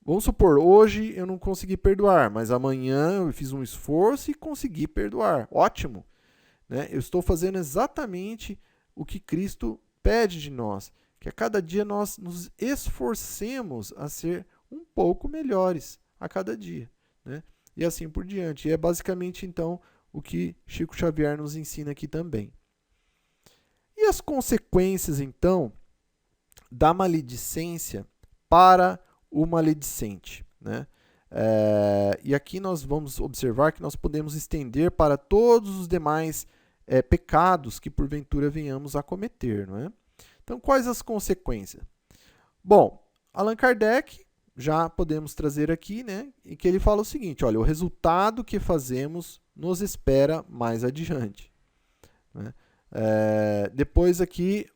vamos supor, hoje eu não consegui perdoar, mas amanhã eu fiz um esforço e consegui perdoar. Ótimo. Né? Eu estou fazendo exatamente o que Cristo pede de nós, que a cada dia nós nos esforcemos a ser um pouco melhores a cada dia. Né? E assim por diante. E é basicamente, então, o que Chico Xavier nos ensina aqui também. E as consequências, então, da maledicência para o maledicente, né? E aqui nós vamos observar que nós podemos estender para todos os demais pecados que porventura venhamos a cometer, não é? Então, quais as consequências? Bom, Allan Kardec já podemos trazer aqui, né? E que ele fala o seguinte: olha, o resultado que fazemos nos espera mais adiante. Né? Depois aqui,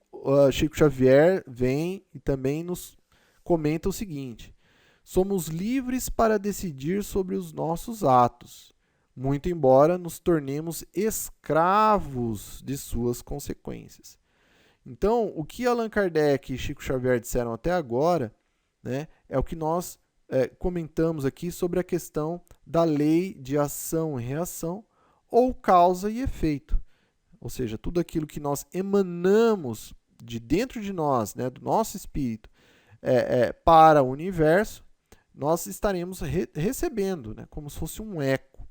Chico Xavier vem e também nos comenta o seguinte: somos livres para decidir sobre os nossos atos, muito embora nos tornemos escravos de suas consequências. Então, o que Allan Kardec e Chico Xavier disseram até agora, né, é o que nós comentamos aqui sobre a questão da lei de ação e reação ou causa e efeito. Ou seja, tudo aquilo que nós emanamos de dentro de nós, né, do nosso espírito, para o universo, nós estaremos recebendo, né, como se fosse um eco.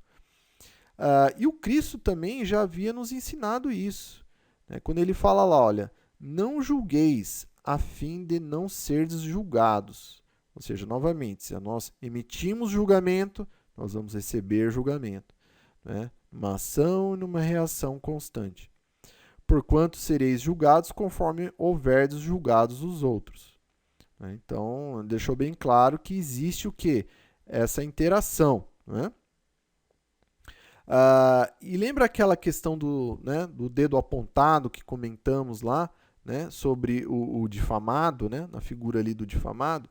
E o Cristo também já havia nos ensinado isso, né, quando ele fala lá, olha, não julgueis a fim de não serdes julgados. Ou seja, novamente, se nós emitimos julgamento, nós vamos receber julgamento, né? Uma ação e numa reação constante. Porquanto sereis julgados conforme houverdes julgados os outros. Então, deixou bem claro que existe o quê? Essa interação, né? E lembra aquela questão do dedo apontado que comentamos lá, né, sobre o difamado, né, na figura ali do difamado?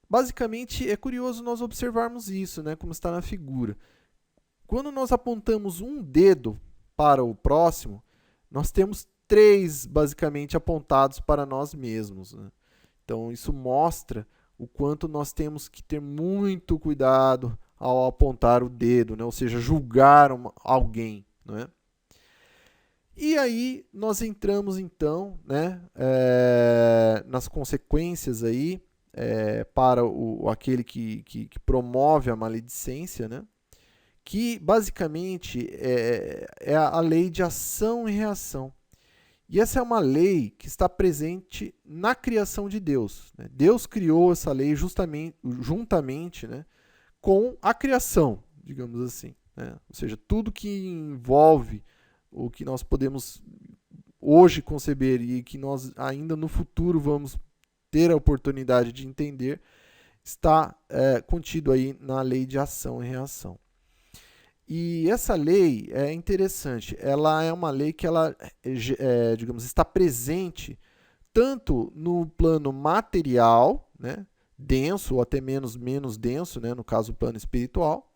Basicamente, é curioso nós observarmos isso, né, como está na figura. Quando nós apontamos um dedo para o próximo, nós temos 3, basicamente, apontados para nós mesmos, né? Então, isso mostra o quanto nós temos que ter muito cuidado ao apontar o dedo, né? Ou seja, julgar alguém, né? E aí, nós entramos, então, né, nas consequências aí, para aquele que promove a maledicência, né? Que basicamente é a lei de ação e reação. E essa é uma lei que está presente na criação de Deus, né? Deus criou essa lei juntamente, né, com a criação, digamos assim, né? Ou seja, tudo que envolve o que nós podemos hoje conceber e que nós ainda no futuro vamos ter a oportunidade de entender, está contido aí na lei de ação e reação. E essa lei é interessante, ela é uma lei que ela, digamos, está presente tanto no plano material, né, denso ou até menos denso, né, no caso o plano espiritual,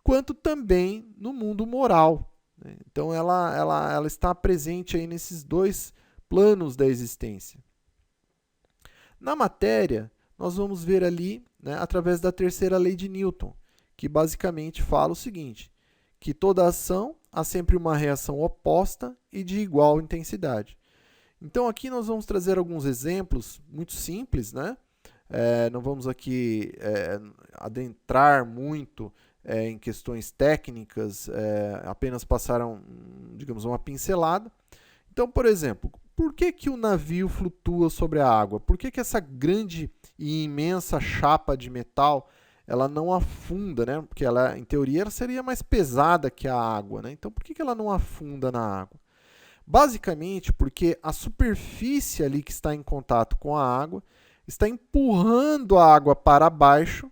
quanto também no mundo moral, né? Então ela está presente aí nesses 2 planos da existência. Na matéria, nós vamos ver ali, né, através da terceira lei de Newton, que basicamente fala o seguinte, que toda ação há sempre uma reação oposta e de igual intensidade. Então aqui nós vamos trazer alguns exemplos muito simples, né? Não vamos aqui adentrar muito em questões técnicas, apenas passar digamos, uma pincelada. Então, por exemplo, por que o navio flutua sobre a água? Por que essa grande e imensa chapa de metal ela não afunda, né? Porque ela, em teoria, ela seria mais pesada que a água, né? Então, por que ela não afunda na água? Basicamente, porque a superfície ali que está em contato com a água está empurrando a água para baixo,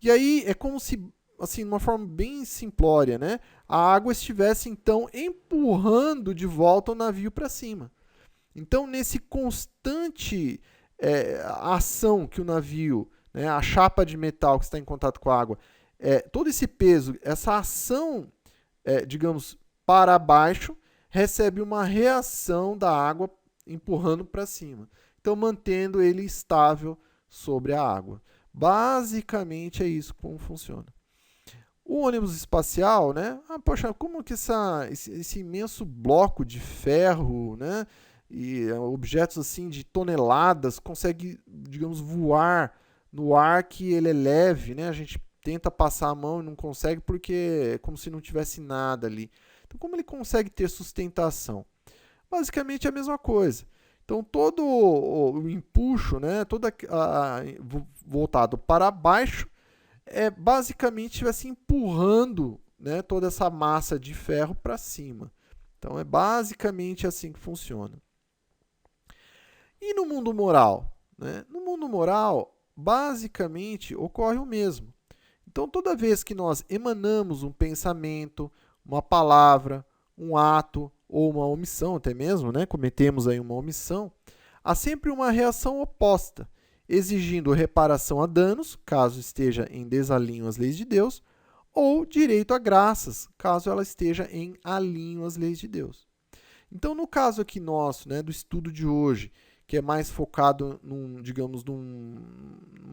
e aí é como se, assim, de uma forma bem simplória, né? A água estivesse, então, empurrando de volta o navio para cima. Então, nesse constante ação que o navio, né, a chapa de metal que está em contato com a água, todo esse peso, essa ação, digamos, para baixo, recebe uma reação da água empurrando para cima. Então, mantendo ele estável sobre a água. Basicamente é isso como funciona. O ônibus espacial, né? Poxa, como que esse imenso bloco de ferro, né? E objetos assim de toneladas consegue, digamos, voar no ar que ele é leve, né? A gente tenta passar a mão e não consegue porque é como se não tivesse nada ali. Então, como ele consegue ter sustentação? Basicamente é a mesma coisa. Então, todo o empuxo, né, voltado para baixo, basicamente estivesse empurrando, né, toda essa massa de ferro para cima. Então, é basicamente assim que funciona. E no mundo moral? Né? No mundo moral, basicamente, ocorre o mesmo. Então, toda vez que nós emanamos um pensamento, uma palavra, um ato ou uma omissão até mesmo, né? Cometemos aí uma omissão, há sempre uma reação oposta, exigindo reparação a danos, caso esteja em desalinho às leis de Deus, ou direito a graças, caso ela esteja em alinho às leis de Deus. Então, no caso aqui nosso, né, do estudo de hoje, que é mais focado numa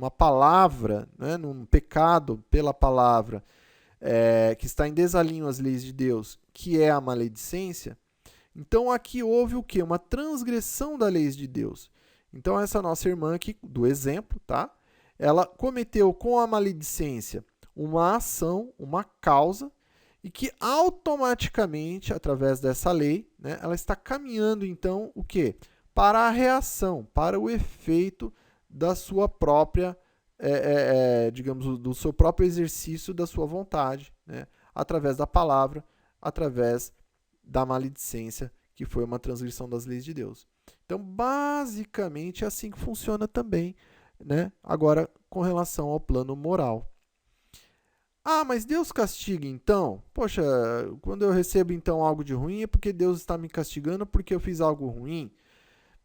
palavra, né, num pecado pela palavra, que está em desalinho às leis de Deus, que é a maledicência, então aqui houve o quê? Uma transgressão das leis de Deus. Então essa nossa irmã aqui, do exemplo, tá? Ela cometeu com a maledicência uma ação, uma causa, e que automaticamente, através dessa lei, né, ela está caminhando então o quê? Para a reação, para o efeito da sua própria, digamos, do seu próprio exercício da sua vontade, né, através da palavra, através da maledicência, que foi uma transgressão das leis de Deus. Então, basicamente, é assim que funciona também, né? Agora, com relação ao plano moral. Ah, mas Deus castiga então? Poxa, quando eu recebo então algo de ruim é porque Deus está me castigando porque eu fiz algo ruim?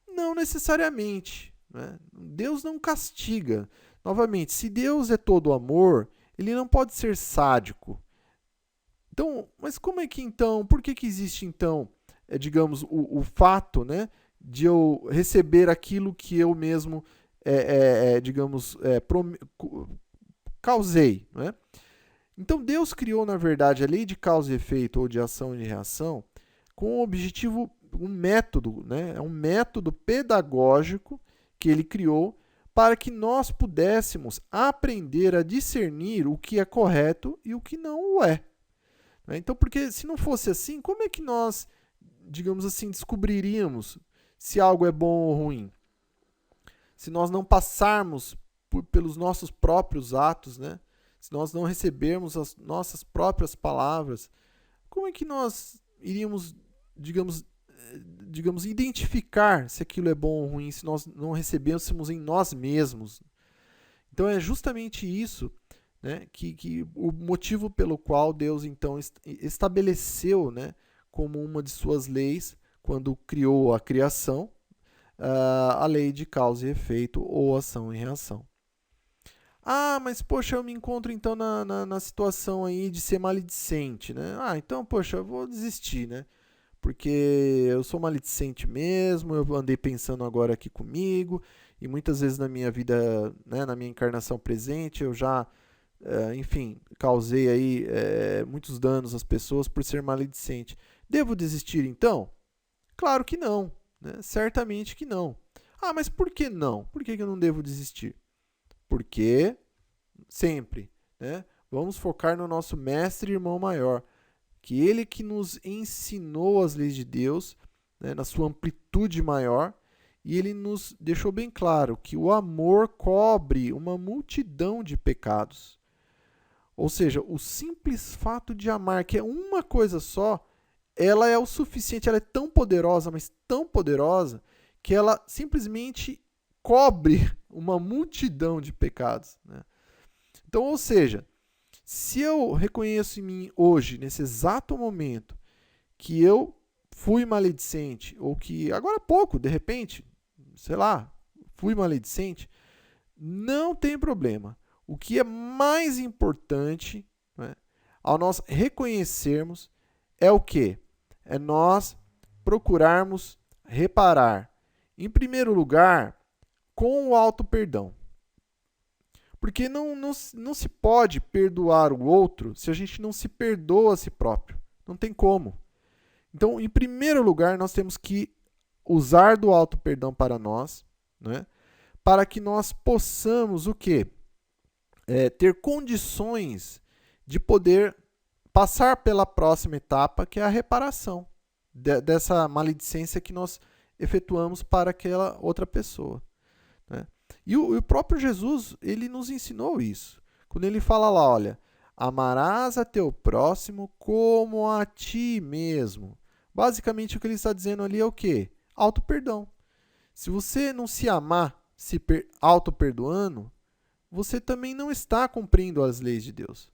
Não necessariamente, né? Deus não castiga. Novamente, se Deus é todo amor, ele não pode ser sádico. Então, mas como é que então, por que existe então, digamos, o fato, né, de eu receber aquilo que eu mesmo, digamos, causei, né? Então Deus criou, na verdade, a lei de causa e efeito ou de ação e de reação com o objetivo, um método, né? É um método pedagógico que ele criou para que nós pudéssemos aprender a discernir o que é correto e o que não o é. Então, porque se não fosse assim, como é que nós, digamos assim, descobriríamos se algo é bom ou ruim? Se nós não passarmos pelos nossos próprios atos, né? Se nós não recebermos as nossas próprias palavras, como é que nós iríamos, digamos, identificar se aquilo é bom ou ruim, se nós não recebêssemos em nós mesmos? Então é justamente isso, né, que o motivo pelo qual Deus então estabeleceu, né, como uma de suas leis, quando criou a criação, a lei de causa e efeito ou ação e reação. Ah, mas poxa, eu me encontro então na situação aí de ser maledicente, né? Ah, então, poxa, eu vou desistir, né? Porque eu sou maledicente mesmo, eu andei pensando agora aqui comigo, e muitas vezes na minha vida, né, na minha encarnação presente, eu já, enfim, causei aí muitos danos às pessoas por ser maledicente. Devo desistir então? Claro que não, né? Certamente que não. Ah, mas por que não? Por que eu não devo desistir? Porque sempre, né, vamos focar no nosso mestre e irmão maior, que ele que nos ensinou as leis de Deus, né, na sua amplitude maior, e ele nos deixou bem claro que o amor cobre uma multidão de pecados. Ou seja, o simples fato de amar, que é uma coisa só, ela é o suficiente, ela é tão poderosa, mas tão poderosa, que ela simplesmente cobre uma multidão de pecados, né? Então, ou seja, se eu reconheço em mim hoje, nesse exato momento, que eu fui maledicente, ou que agora há pouco, de repente, sei lá, fui maledicente, não tem problema. O que é mais importante, né, ao nós reconhecermos é o quê? É nós procurarmos reparar, em primeiro lugar, com o auto-perdão. Porque não se pode perdoar o outro se a gente não se perdoa a si próprio. Não tem como. Então, em primeiro lugar, nós temos que usar do auto-perdão para nós, né? Para que nós possamos o quê? Ter condições de poder passar pela próxima etapa, que é a reparação dessa maledicência que nós efetuamos para aquela outra pessoa, né? E o próprio Jesus, ele nos ensinou isso. Quando ele fala lá, olha, amarás a teu próximo como a ti mesmo. Basicamente o que ele está dizendo ali é o quê? Auto-perdão. Se você não se amar, se auto-perdoando, você também não está cumprindo as leis de Deus.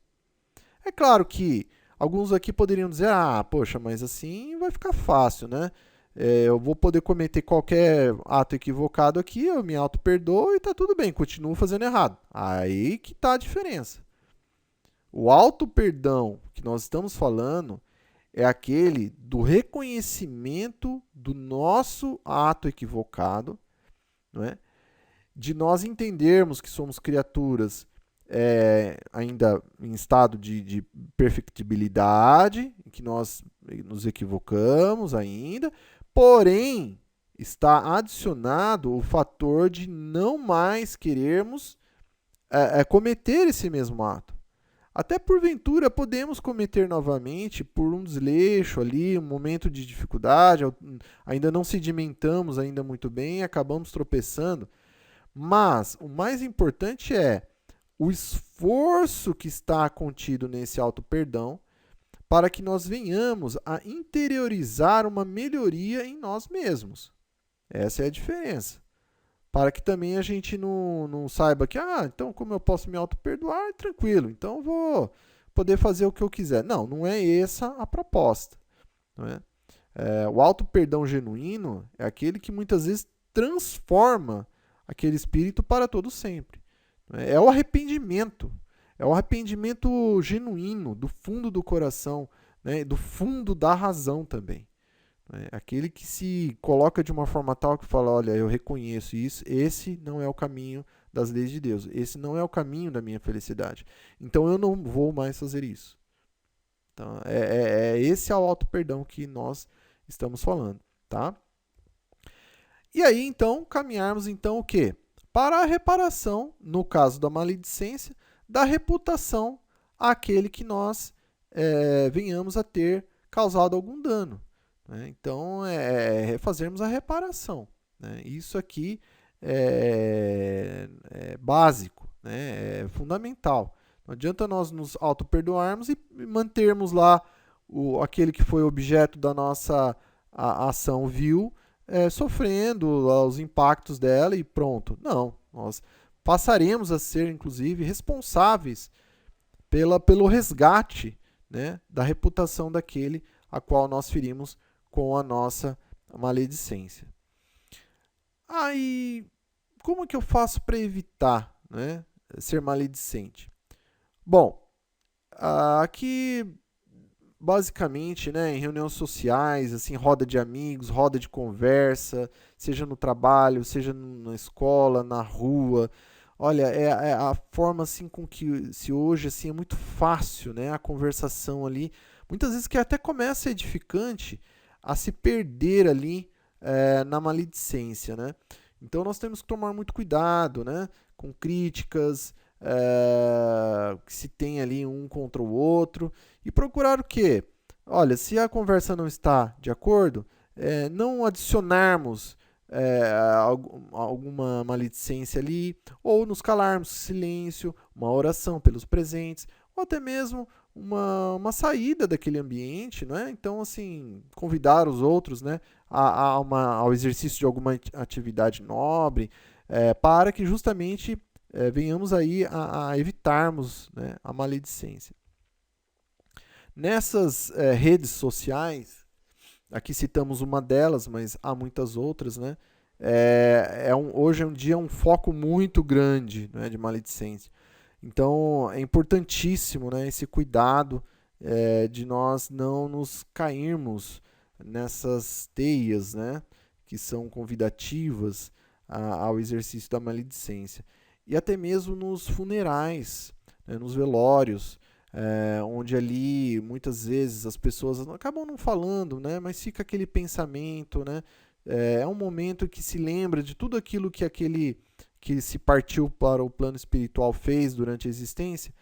É claro que alguns aqui poderiam dizer, poxa, mas assim vai ficar fácil, né? Eu vou poder cometer qualquer ato equivocado aqui, eu me auto-perdoo e tá tudo bem, continuo fazendo errado. Aí que tá a diferença. O auto-perdão que nós estamos falando é aquele do reconhecimento do nosso ato equivocado, não é? De nós entendermos que somos criaturas ainda em estado de perfectibilidade, que nós nos equivocamos ainda, porém está adicionado o fator de não mais querermos cometer esse mesmo ato. Até porventura podemos cometer novamente por um desleixo ali, um momento de dificuldade, ainda não sedimentamos ainda muito bem, acabamos tropeçando. Mas o mais importante é o esforço que está contido nesse auto-perdão para que nós venhamos a interiorizar uma melhoria em nós mesmos. Essa é a diferença. Para que também a gente não saiba que, então como eu posso me auto-perdoar, tranquilo, então eu vou poder fazer o que eu quiser. Não, não é essa a proposta. Não é? O auto-perdão genuíno é aquele que muitas vezes transforma aquele espírito para todo sempre. É o arrependimento genuíno, do fundo do coração, né? Do fundo da razão também. Aquele que se coloca de uma forma tal que fala, olha, eu reconheço isso, esse não é o caminho das leis de Deus, esse não é o caminho da minha felicidade, então eu não vou mais fazer isso. Então, esse é o auto-perdão que nós estamos falando, tá? E aí, então, caminharmos então o quê? Para a reparação, no caso da maledicência, da reputação àquele que nós venhamos a ter causado algum dano. Né? Então, fazermos a reparação. Né? Isso aqui é básico, né? É fundamental. Não adianta nós nos auto-perdoarmos e mantermos lá aquele que foi objeto da nossa ação vil, sofrendo os impactos dela e pronto. Não, nós passaremos a ser, inclusive, responsáveis pelo resgate, né, da reputação daquele a qual nós ferimos com a nossa maledicência. Aí, como que eu faço para evitar, né, ser maledicente? Bom, aqui basicamente, né, em reuniões sociais, assim, roda de amigos, roda de conversa, seja no trabalho, seja na escola, na rua. Olha, é a forma assim com que se hoje assim é muito fácil, né, a conversação ali, muitas vezes que até começa edificante a se perder ali na maledicência, né? Então nós temos que tomar muito cuidado, né, com críticas que se tem ali um contra o outro e procurar o quê? Olha, se a conversa não está de acordo, não adicionarmos alguma maledicência ali, ou nos calarmos, silêncio, uma oração pelos presentes, ou até mesmo uma saída daquele ambiente, né? Então, assim, convidar os outros, né, ao exercício de alguma atividade nobre, para que justamente venhamos aí a evitarmos, né, a maledicência. Nessas redes sociais, aqui citamos uma delas, mas há muitas outras, né? Hoje em dia é um foco muito grande, né, de maledicência. Então é importantíssimo, né, esse cuidado de nós não nos cairmos nessas teias, né, que são convidativas ao exercício da maledicência. E até mesmo nos funerais, né, nos velórios, onde ali muitas vezes as pessoas acabam não falando, né, mas fica aquele pensamento, né, é um momento que se lembra de tudo aquilo que aquele que se partiu para o plano espiritual fez durante a existência.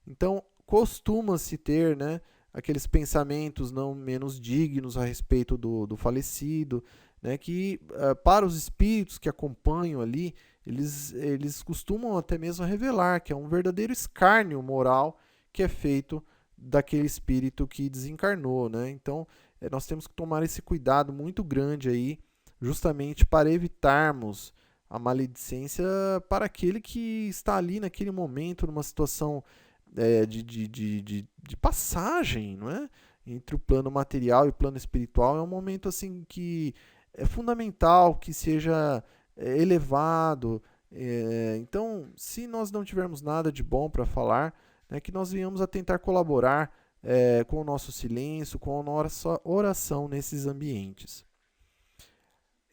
Então, costuma-se ter, né, aqueles pensamentos não menos dignos a respeito do falecido, né, que para os espíritos que acompanham ali, eles costumam até mesmo revelar que é um verdadeiro escárnio moral que é feito daquele espírito que desencarnou, né? Então, nós temos que tomar esse cuidado muito grande aí, justamente para evitarmos a maledicência para aquele que está ali naquele momento, numa situação de passagem, não é? Entre o plano material e o plano espiritual. É um momento assim que é fundamental que seja elevado. Então, se nós não tivermos nada de bom para falar, né, que nós venhamos a tentar colaborar com o nosso silêncio, com a nossa oração nesses ambientes.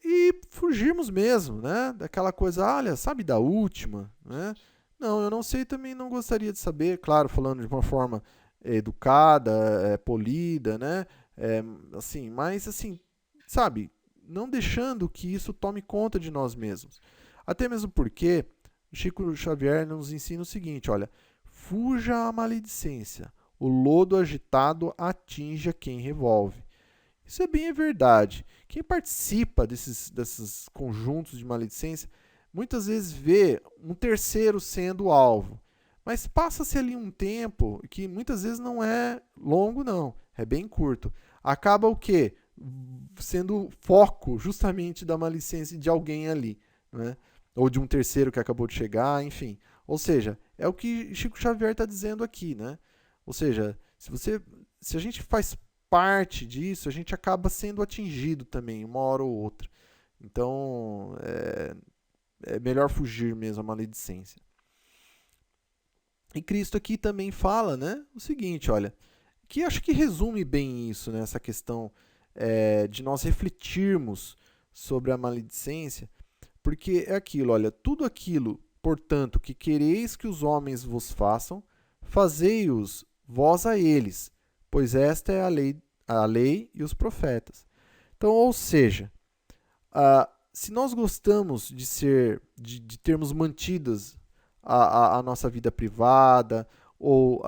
E fugirmos mesmo, né, daquela coisa, olha, sabe da última, né? Não, eu não sei, também não gostaria de saber, claro, falando de uma forma educada, polida, né? Assim, mas assim, sabe, não deixando que isso tome conta de nós mesmos. Até mesmo porque Chico Xavier nos ensina o seguinte, olha, fuja a maledicência, o lodo agitado atinge a quem revolve. Isso é bem verdade. Quem participa desses conjuntos de maledicência, muitas vezes vê um terceiro sendo o alvo. Mas passa-se ali um tempo que muitas vezes não é longo, não. É bem curto. Acaba o quê? Sendo foco justamente da maledicência de alguém ali, né? Ou de um terceiro que acabou de chegar, enfim. Ou seja, é o que Chico Xavier está dizendo aqui, né? Ou seja, se a gente faz parte disso, a gente acaba sendo atingido também, uma hora ou outra. Então, é melhor fugir mesmo à maledicência. E Cristo aqui também fala, né, o seguinte, olha, que acho que resume bem isso, né, essa questão de nós refletirmos sobre a maledicência, porque é aquilo, olha, tudo aquilo, portanto, que quereis que os homens vos façam, fazei-os vós a eles, pois esta é a lei e os profetas. Então, ou seja, se nós gostamos de termos mantidas a nossa vida privada, ou,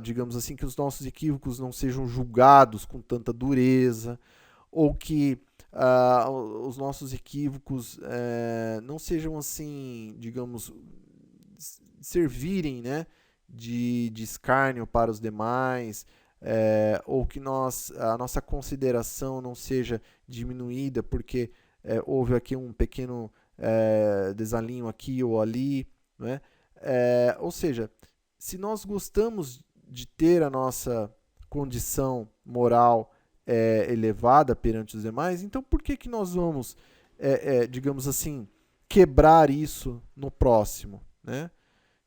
digamos assim, que os nossos equívocos não sejam julgados com tanta dureza, ou que os nossos equívocos não sejam assim, digamos, servirem, né, de escárnio para os demais, ou que a nossa consideração não seja diminuída porque houve aqui um pequeno desalinho aqui ou ali, né? Ou seja, se nós gostamos de ter a nossa condição moral elevada perante os demais, então por que nós vamos, digamos assim, quebrar isso no próximo, né?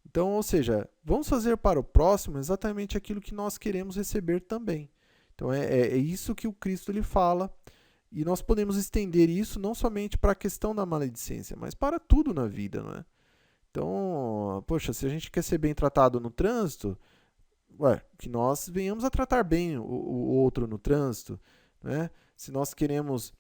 Então, ou seja, vamos fazer para o próximo exatamente aquilo que nós queremos receber também. Então, é isso que o Cristo lhe fala. E nós podemos estender isso não somente para a questão da maledicência, mas para tudo na vida, não é? Então, poxa, se a gente quer ser bem tratado no trânsito, que nós venhamos a tratar bem o outro no trânsito, né? Se nós queremos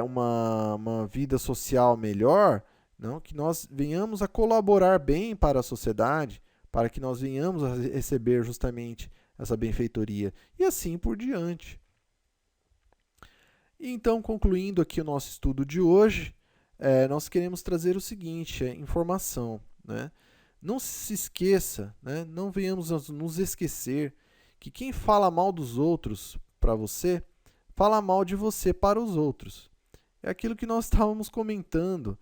uma vida social melhor, não, que nós venhamos a colaborar bem para a sociedade, para que nós venhamos a receber justamente essa benfeitoria, e assim por diante. E então, concluindo aqui o nosso estudo de hoje, nós queremos trazer o seguinte, informação, né? Não se esqueça, né? Não venhamos a nos esquecer que quem fala mal dos outros para você, fala mal de você para os outros. É aquilo que nós estávamos comentando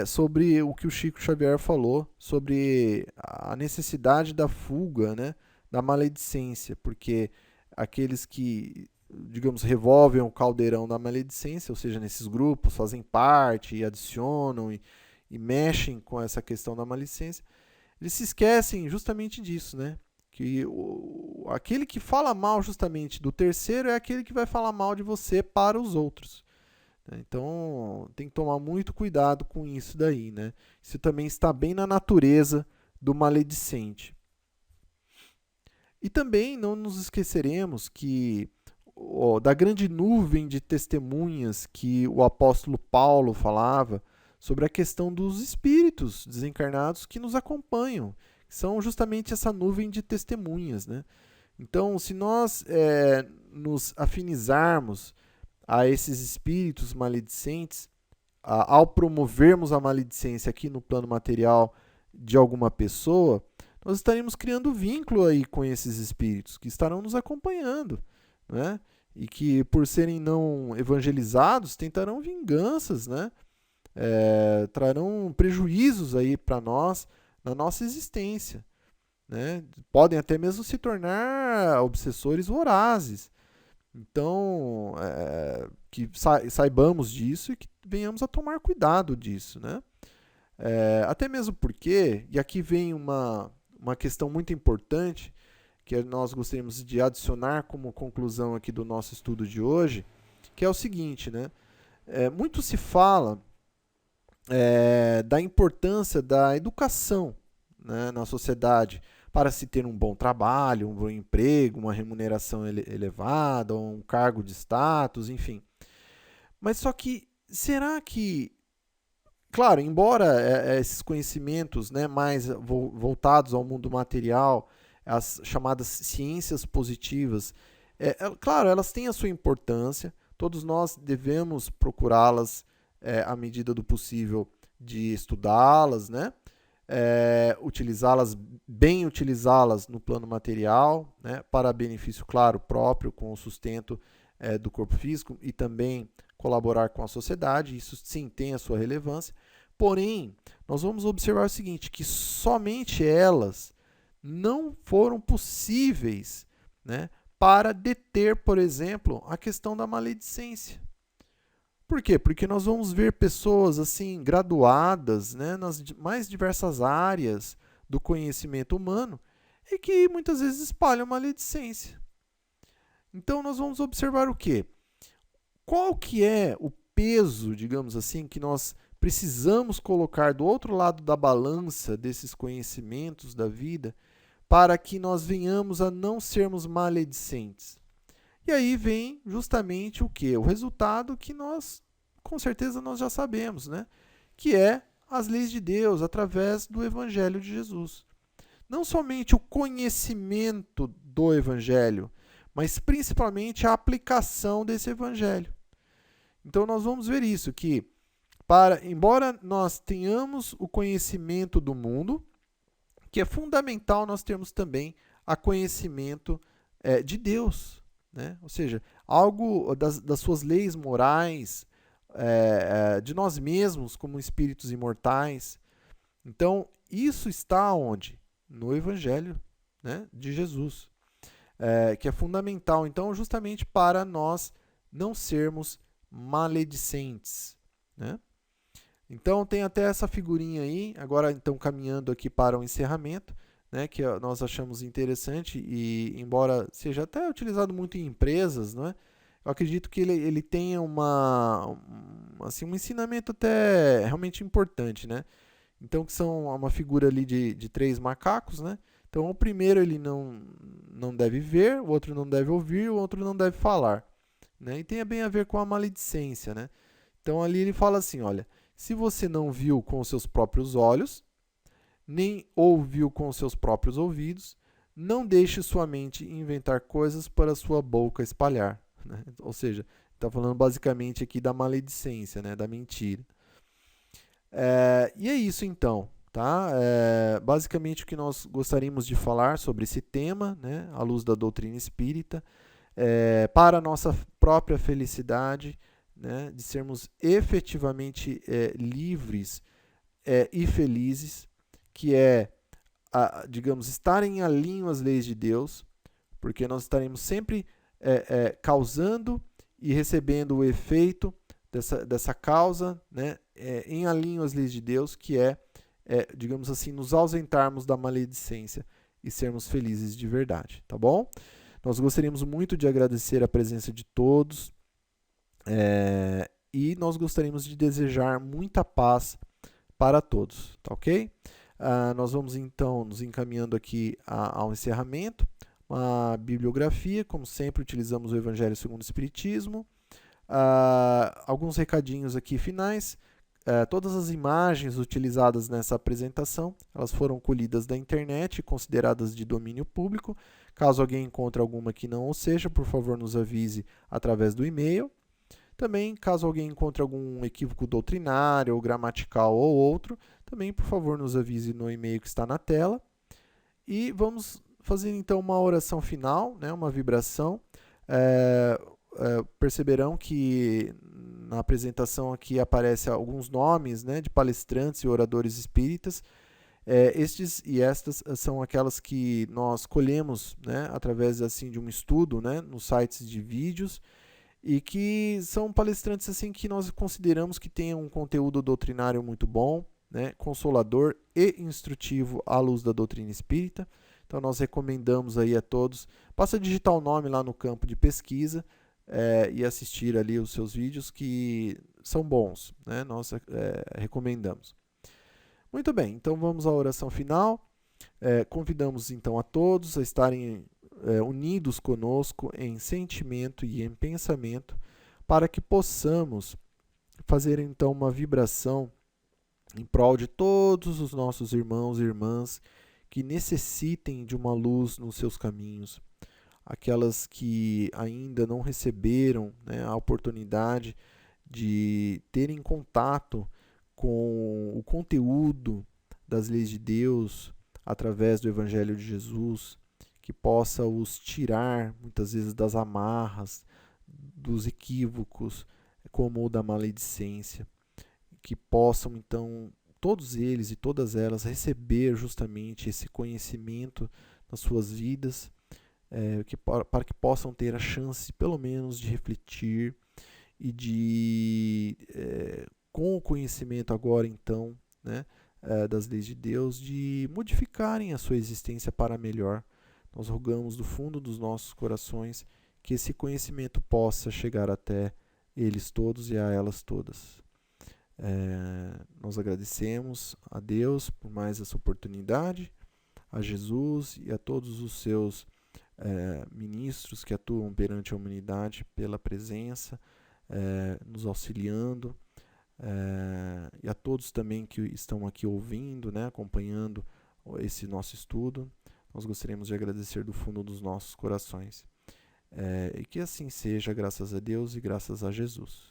sobre o que o Chico Xavier falou, sobre a necessidade da fuga, né, da maledicência, porque aqueles que, digamos, revolvem o caldeirão da maledicência, ou seja, nesses grupos, fazem parte e adicionam e mexem com essa questão da maledicência, eles se esquecem justamente disso, né? Que aquele que fala mal justamente do terceiro é aquele que vai falar mal de você para os outros. Então, tem que tomar muito cuidado com isso daí, né? Isso também está bem na natureza do maledicente. E também não nos esqueceremos que da grande nuvem de testemunhas que o apóstolo Paulo falava sobre a questão dos espíritos desencarnados que nos acompanham, que são justamente essa nuvem de testemunhas, né? Então, se nós nos afinizarmos a esses espíritos maledicentes, ao promovermos a maledicência aqui no plano material de alguma pessoa, nós estaremos criando vínculo aí com esses espíritos que estarão nos acompanhando, né? E que, por serem não evangelizados, tentarão vinganças, né? Trarão prejuízos aí para nós na nossa existência, né? Podem até mesmo se tornar obsessores vorazes. Então, que saibamos disso e que venhamos a tomar cuidado disso, né? Até mesmo porque, e aqui vem uma questão muito importante, que nós gostaríamos de adicionar como conclusão aqui do nosso estudo de hoje, que é o seguinte, né? Muito se fala da importância da educação, né, na sociedade, para se ter um bom trabalho, um bom emprego, uma remuneração elevada, um cargo de status, enfim. Mas só que, será que, claro, embora esses conhecimentos, né, mais voltados ao mundo material, as chamadas ciências positivas, claro, elas têm a sua importância, todos nós devemos procurá-las à medida do possível de estudá-las, né? Utilizá-las, bem utilizá-las no plano material, né? Para benefício, claro, próprio, com o sustento do corpo físico e também colaborar com a sociedade, isso sim tem a sua relevância. Porém, nós vamos observar o seguinte, que somente elas não foram possíveis, né, para deter, por exemplo, a questão da maledicência. Por quê? Porque nós vamos ver pessoas assim graduadas, né, nas mais diversas áreas do conhecimento humano e que muitas vezes espalham maledicência. Então nós vamos observar o quê? Qual que é o peso, digamos assim, que nós precisamos colocar do outro lado da balança desses conhecimentos da vida para que nós venhamos a não sermos maledicentes? E aí vem justamente o quê? O resultado que nós, com certeza, nós já sabemos, né? Que é as leis de Deus através do Evangelho de Jesus. Não somente o conhecimento do Evangelho, mas principalmente a aplicação desse Evangelho. Então nós vamos ver isso, que embora nós tenhamos o conhecimento do mundo, que é fundamental nós termos também a conhecimento de Deus. Né? Ou seja, algo das suas leis morais, de nós mesmos como espíritos imortais. Então, isso está onde? No Evangelho, né, de Jesus, que é fundamental, então, justamente para nós não sermos maledicentes. Né? Então, tem até essa figurinha aí, agora então caminhando aqui para o encerramento, né, que nós achamos interessante e, embora seja até utilizado muito em empresas, não é? Eu acredito que ele tenha um ensinamento até realmente importante, né? Então, que são uma figura ali de 3 macacos, né? Então, o primeiro ele não deve ver, o outro não deve ouvir, o outro não deve falar, né? E tem bem a ver com a maledicência, né? Então, ali ele fala assim, olha, se você não viu com os seus próprios olhos, nem ouviu com os seus próprios ouvidos, não deixe sua mente inventar coisas para sua boca espalhar. Né? Ou seja, está falando basicamente aqui da maledicência, né? Da mentira. E é isso então. Tá? Basicamente o que nós gostaríamos de falar sobre esse tema, né? À luz da doutrina espírita, para a nossa própria felicidade, né? De sermos efetivamente livres e felizes, que digamos, estar em alinho às leis de Deus, porque nós estaremos sempre causando e recebendo o efeito dessa causa, né, em alinho às leis de Deus, que digamos assim, nos ausentarmos da maledicência e sermos felizes de verdade, tá bom? Nós gostaríamos muito de agradecer a presença de todos e nós gostaríamos de desejar muita paz para todos, tá ok? Nós vamos então nos encaminhando aqui ao encerramento, uma bibliografia, como sempre utilizamos o Evangelho segundo o Espiritismo, alguns recadinhos aqui finais. Todas as imagens utilizadas nessa apresentação, elas foram colhidas da internet e consideradas de domínio público. Caso alguém encontre alguma que não o seja, por favor nos avise através do e-mail. Também, caso alguém encontre algum equívoco doutrinário ou gramatical ou outro, também, por favor, nos avise no e-mail que está na tela. E vamos fazer, então, uma oração final, né, uma vibração. Perceberão que na apresentação aqui aparecem alguns nomes, né, de palestrantes e oradores espíritas. Estes e estas são aquelas que nós colhemos, né, através assim, de um estudo, né, nos sites de vídeos, e que são palestrantes assim que nós consideramos que tenham um conteúdo doutrinário muito bom, né, consolador e instrutivo à luz da doutrina espírita. Então nós recomendamos aí a todos, basta digitar o nome lá no campo de pesquisa e assistir ali os seus vídeos que são bons, né? Nós recomendamos. Muito bem, então vamos à oração final. Convidamos então a todos a estarem unidos conosco em sentimento e em pensamento, para que possamos fazer então uma vibração em prol de todos os nossos irmãos e irmãs que necessitem de uma luz nos seus caminhos, aquelas que ainda não receberam, né, a oportunidade de terem contato com o conteúdo das leis de Deus através do Evangelho de Jesus, que possa os tirar muitas vezes das amarras, dos equívocos, como o da maledicência, que possam então todos eles e todas elas receber justamente esse conhecimento nas suas vidas, para que possam ter a chance pelo menos de refletir e de, com o conhecimento agora então, né, das leis de Deus, de modificarem a sua existência para melhor. Nós rogamos do fundo dos nossos corações que esse conhecimento possa chegar até eles todos e a elas todas. Nós agradecemos a Deus por mais essa oportunidade, a Jesus e a todos os seus ministros que atuam perante a humanidade pela presença, nos auxiliando, e a todos também que estão aqui ouvindo, né, acompanhando esse nosso estudo. Nós gostaríamos de agradecer do fundo dos nossos corações. E que assim seja, graças a Deus e graças a Jesus.